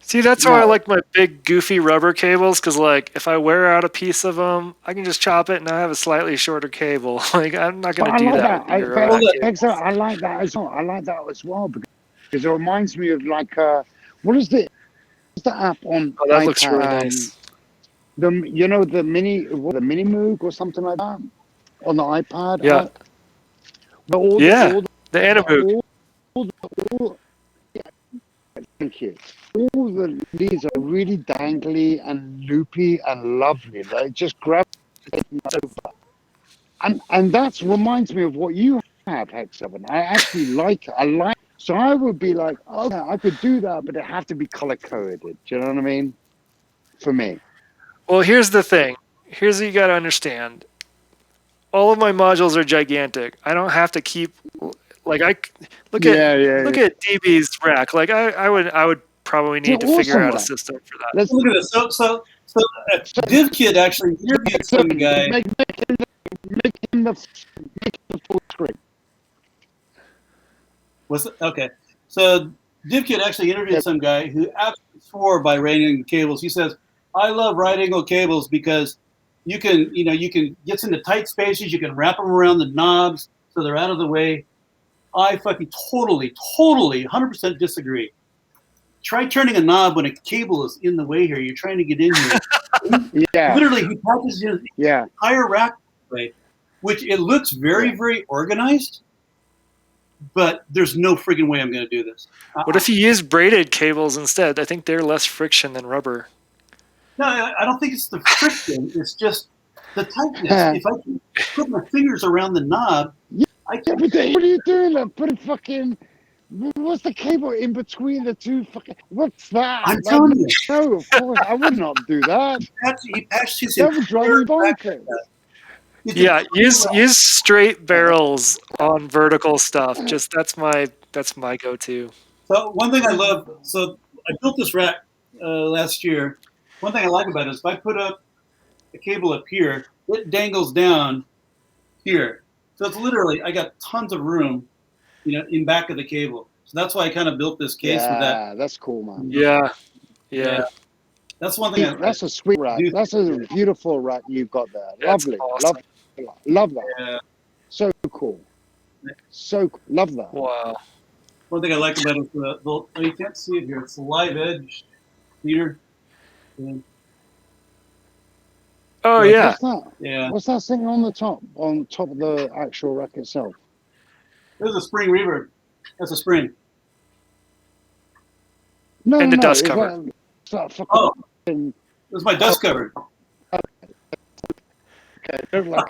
See, that's why I like my big goofy rubber cables, because if I wear out a piece of them, I can just chop it and I have a slightly shorter cable. I'm not going to do that. I like that as well. I like that as well because it reminds me of what is the app on? Oh, that looks really nice. The mini Moog or something like that on the iPad. Yeah. The Animoog. Thank you. All the leads are really dangly and loopy and lovely. They just grab over. And that reminds me of what you have, Heckseven. I actually like it. So I would be like, I could do that, but it have to be color coded. Do you know what I mean? For me. Well, here's the thing. Here's what you got to understand. All of my modules are gigantic. I don't have to keep look at DB's rack. I would probably need to figure out a system for that. Let's look at this. So DivKid actually interviewed some guy. Make him the full screen. Okay. So DivKid actually interviewed some guy who absolutely swore by right-angle cables. He says, "I love right-angle cables because you can get into tight spaces. You can wrap them around the knobs so they're out of the way." I fucking totally, 100% disagree. Try turning a knob when a cable is in the way here. You're trying to get in here. Literally, he patches his entire rack way, which it looks very, very organized, but there's no freaking way I'm going to do this. What if you use braided cables instead? I think they're less friction than rubber. No, I don't think it's the friction. It's just the tightness. If I can put my fingers around the knob, Yeah, but then, what are you doing? Like, putting fucking. What's the cable in between the two fucking? What's that? I'm Like, telling you, no, of course, I would not do that. he patched his That would drive me entire back. bonkers. He did Yeah, 3 use straight barrels on vertical stuff. Just that's my go-to. So one thing I love, so I built this rack last year. One thing I like about it is if I put up a cable up here, it dangles down here. So it's literally, I got tons of room, in back of the cable. So that's why I kind of built this case with that. Yeah, that's cool, man. Yeah. That's one thing That's a sweet rack. do That's a beautiful rack you've got there. That's Lovely, awesome. love that. Yeah. So cool. So love that. Wow. One thing I like about it is you can't see it here. It's the live edge feeder. Oh yeah. What's that? Yeah. What's that thing on top of the actual rack itself? There's a spring reverb. That's a spring. No, And the no, dust is cover. that fucking? Oh, that's my dust cover. Okay, don't like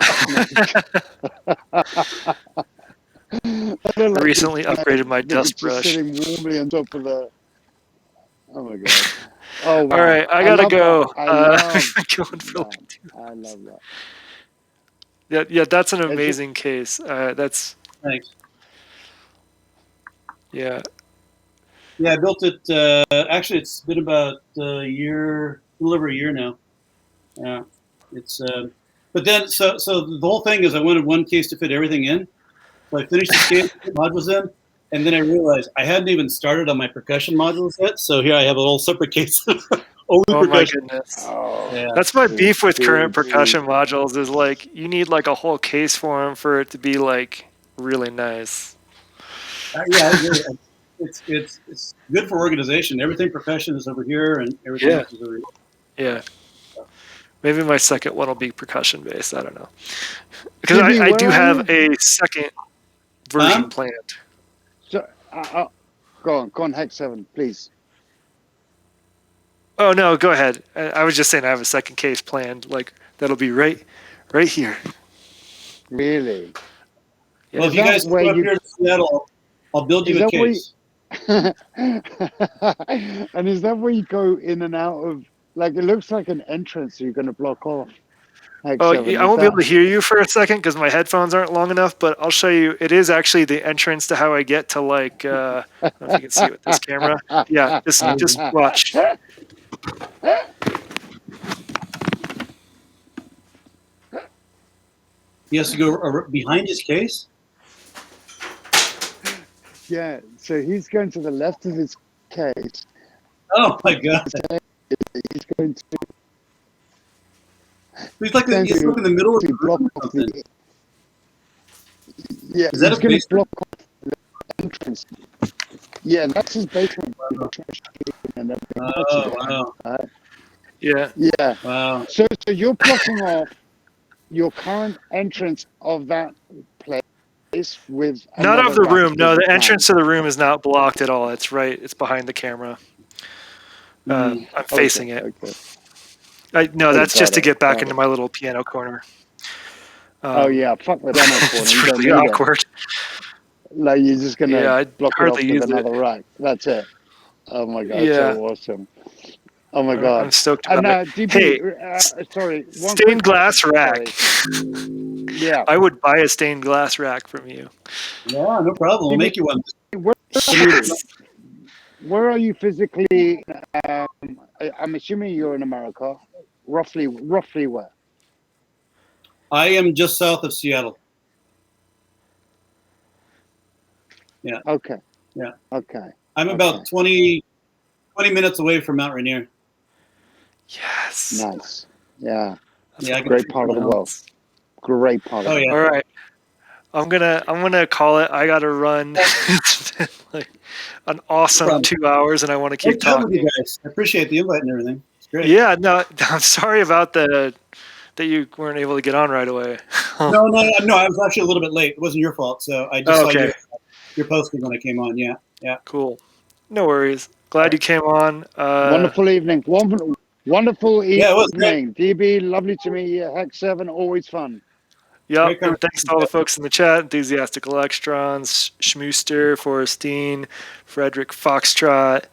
Recently upgraded my that dust it's just brush. sitting warmly on top of the. Oh my god! Oh wow! All right, I gotta love go. that. I love Going for like that. 2 I love that. Yeah, that's an Is it- amazing case. That's Thanks. yeah. Yeah, I built it. Actually, it's been about a little over a year now. Yeah, it's. But then, so the whole thing is, I wanted one case to fit everything in. So I finished the case, put modules in, and then I realized I hadn't even started on my percussion modules yet. So here I have a whole separate case. Only Oh my percussion. goodness. Oh, Yeah. That's my beef with current dude. percussion modules is like you need like a whole case for them for it to be like really nice. Yeah, I agree. It's good for organization. Everything percussion is over here, and everything Yeah. else is over here. Yeah. Maybe my second one will be percussion based. I don't know. Because DB, I where do are have you? a second version planned. So, go on, Heckseven, please. Oh no, go ahead. I was just saying I have a second case planned. Like that'll be right here. Really? Yeah. Well, if you that guys come where up here to Seattle, I'll build Is you a that where case. And is that where you go in and out of? Like, it looks like an entrance you're going to block off. Oh, Heckseven, I is won't be able that? to hear you for a second because my headphones aren't long enough. But I'll show you. It is actually the entrance to how I get to like. I don't know if you can see it with this camera. Yeah, just watch. He has to go behind his case. Yeah, so he's going to the left of his case. Oh my god! He's going to He's like he's in the middle of the block room or off something. the. Yeah, Is that he's a going to basement? block off the entrance. Yeah, that's his basement. And everything else Oh again, wow! right? Yeah. Yeah. Wow! So you're blocking off your current entrance of that place with Not another of the rack room. that No, you the plan. entrance to the room is not blocked at all. It's right. It's behind the camera. I'm facing it. Okay. No, that's just to get back got into it. my little piano corner. Oh yeah, fuck the piano corner. It's You don't really need awkward. it. Like you're just gonna Yeah, I block it off hardly with use another it. rack. That's it. Oh my god, Yeah, so awesome. Oh my god. I'm stoked And about it. DP, Hey, sorry, one stained quick glass question, rack. sorry. Yeah. I would buy a stained glass rack from you. Yeah, no problem. We'll make you one. Yes. Where are you physically? I'm assuming you're in America. Roughly where? I am just south of Seattle. Yeah. Okay. Yeah. Okay. I'm about 20 minutes away from Mount Rainier. Yes. Nice. Yeah. Yeah, Great part of the world. Great part of the world. yeah. All right. I'm gonna call it. I gotta run. It's been like an awesome 2 hours, and I want to keep Nice chatting with talking. you guys. I appreciate the invite and everything. It's great. Yeah, no, I'm sorry about that you weren't able to get on right away. No. I was actually a little bit late. It wasn't your fault. So I just saw your posting when I came on. Yeah. Cool. No worries. Glad you came on. Wonderful evening. Wonderful evening. Yeah, it was great. DB, lovely to meet you. Heckseven, always fun. Yep, and thanks to all the folks in the chat, Enthusiastic Electrons, Schmooster, Forestine, Frederick Foxtrot.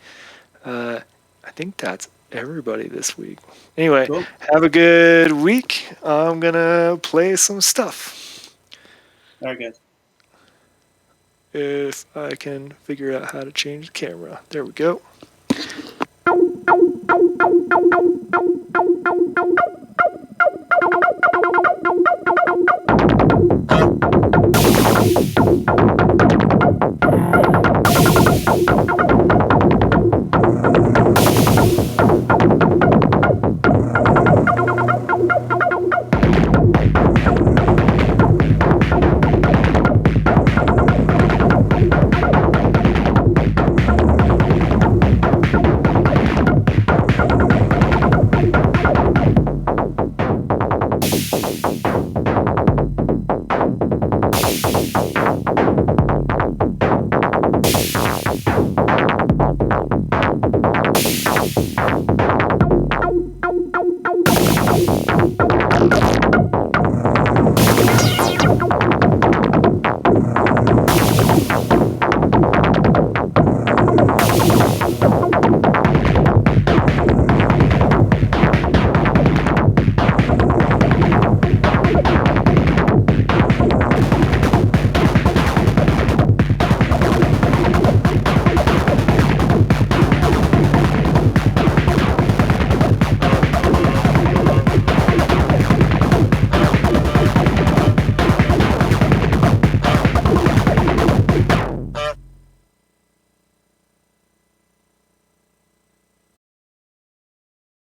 I think that's everybody this week. Anyway, Cool. have a good week. I'm going to play some stuff. All right, guys. If I can figure out how to change the camera. There we go.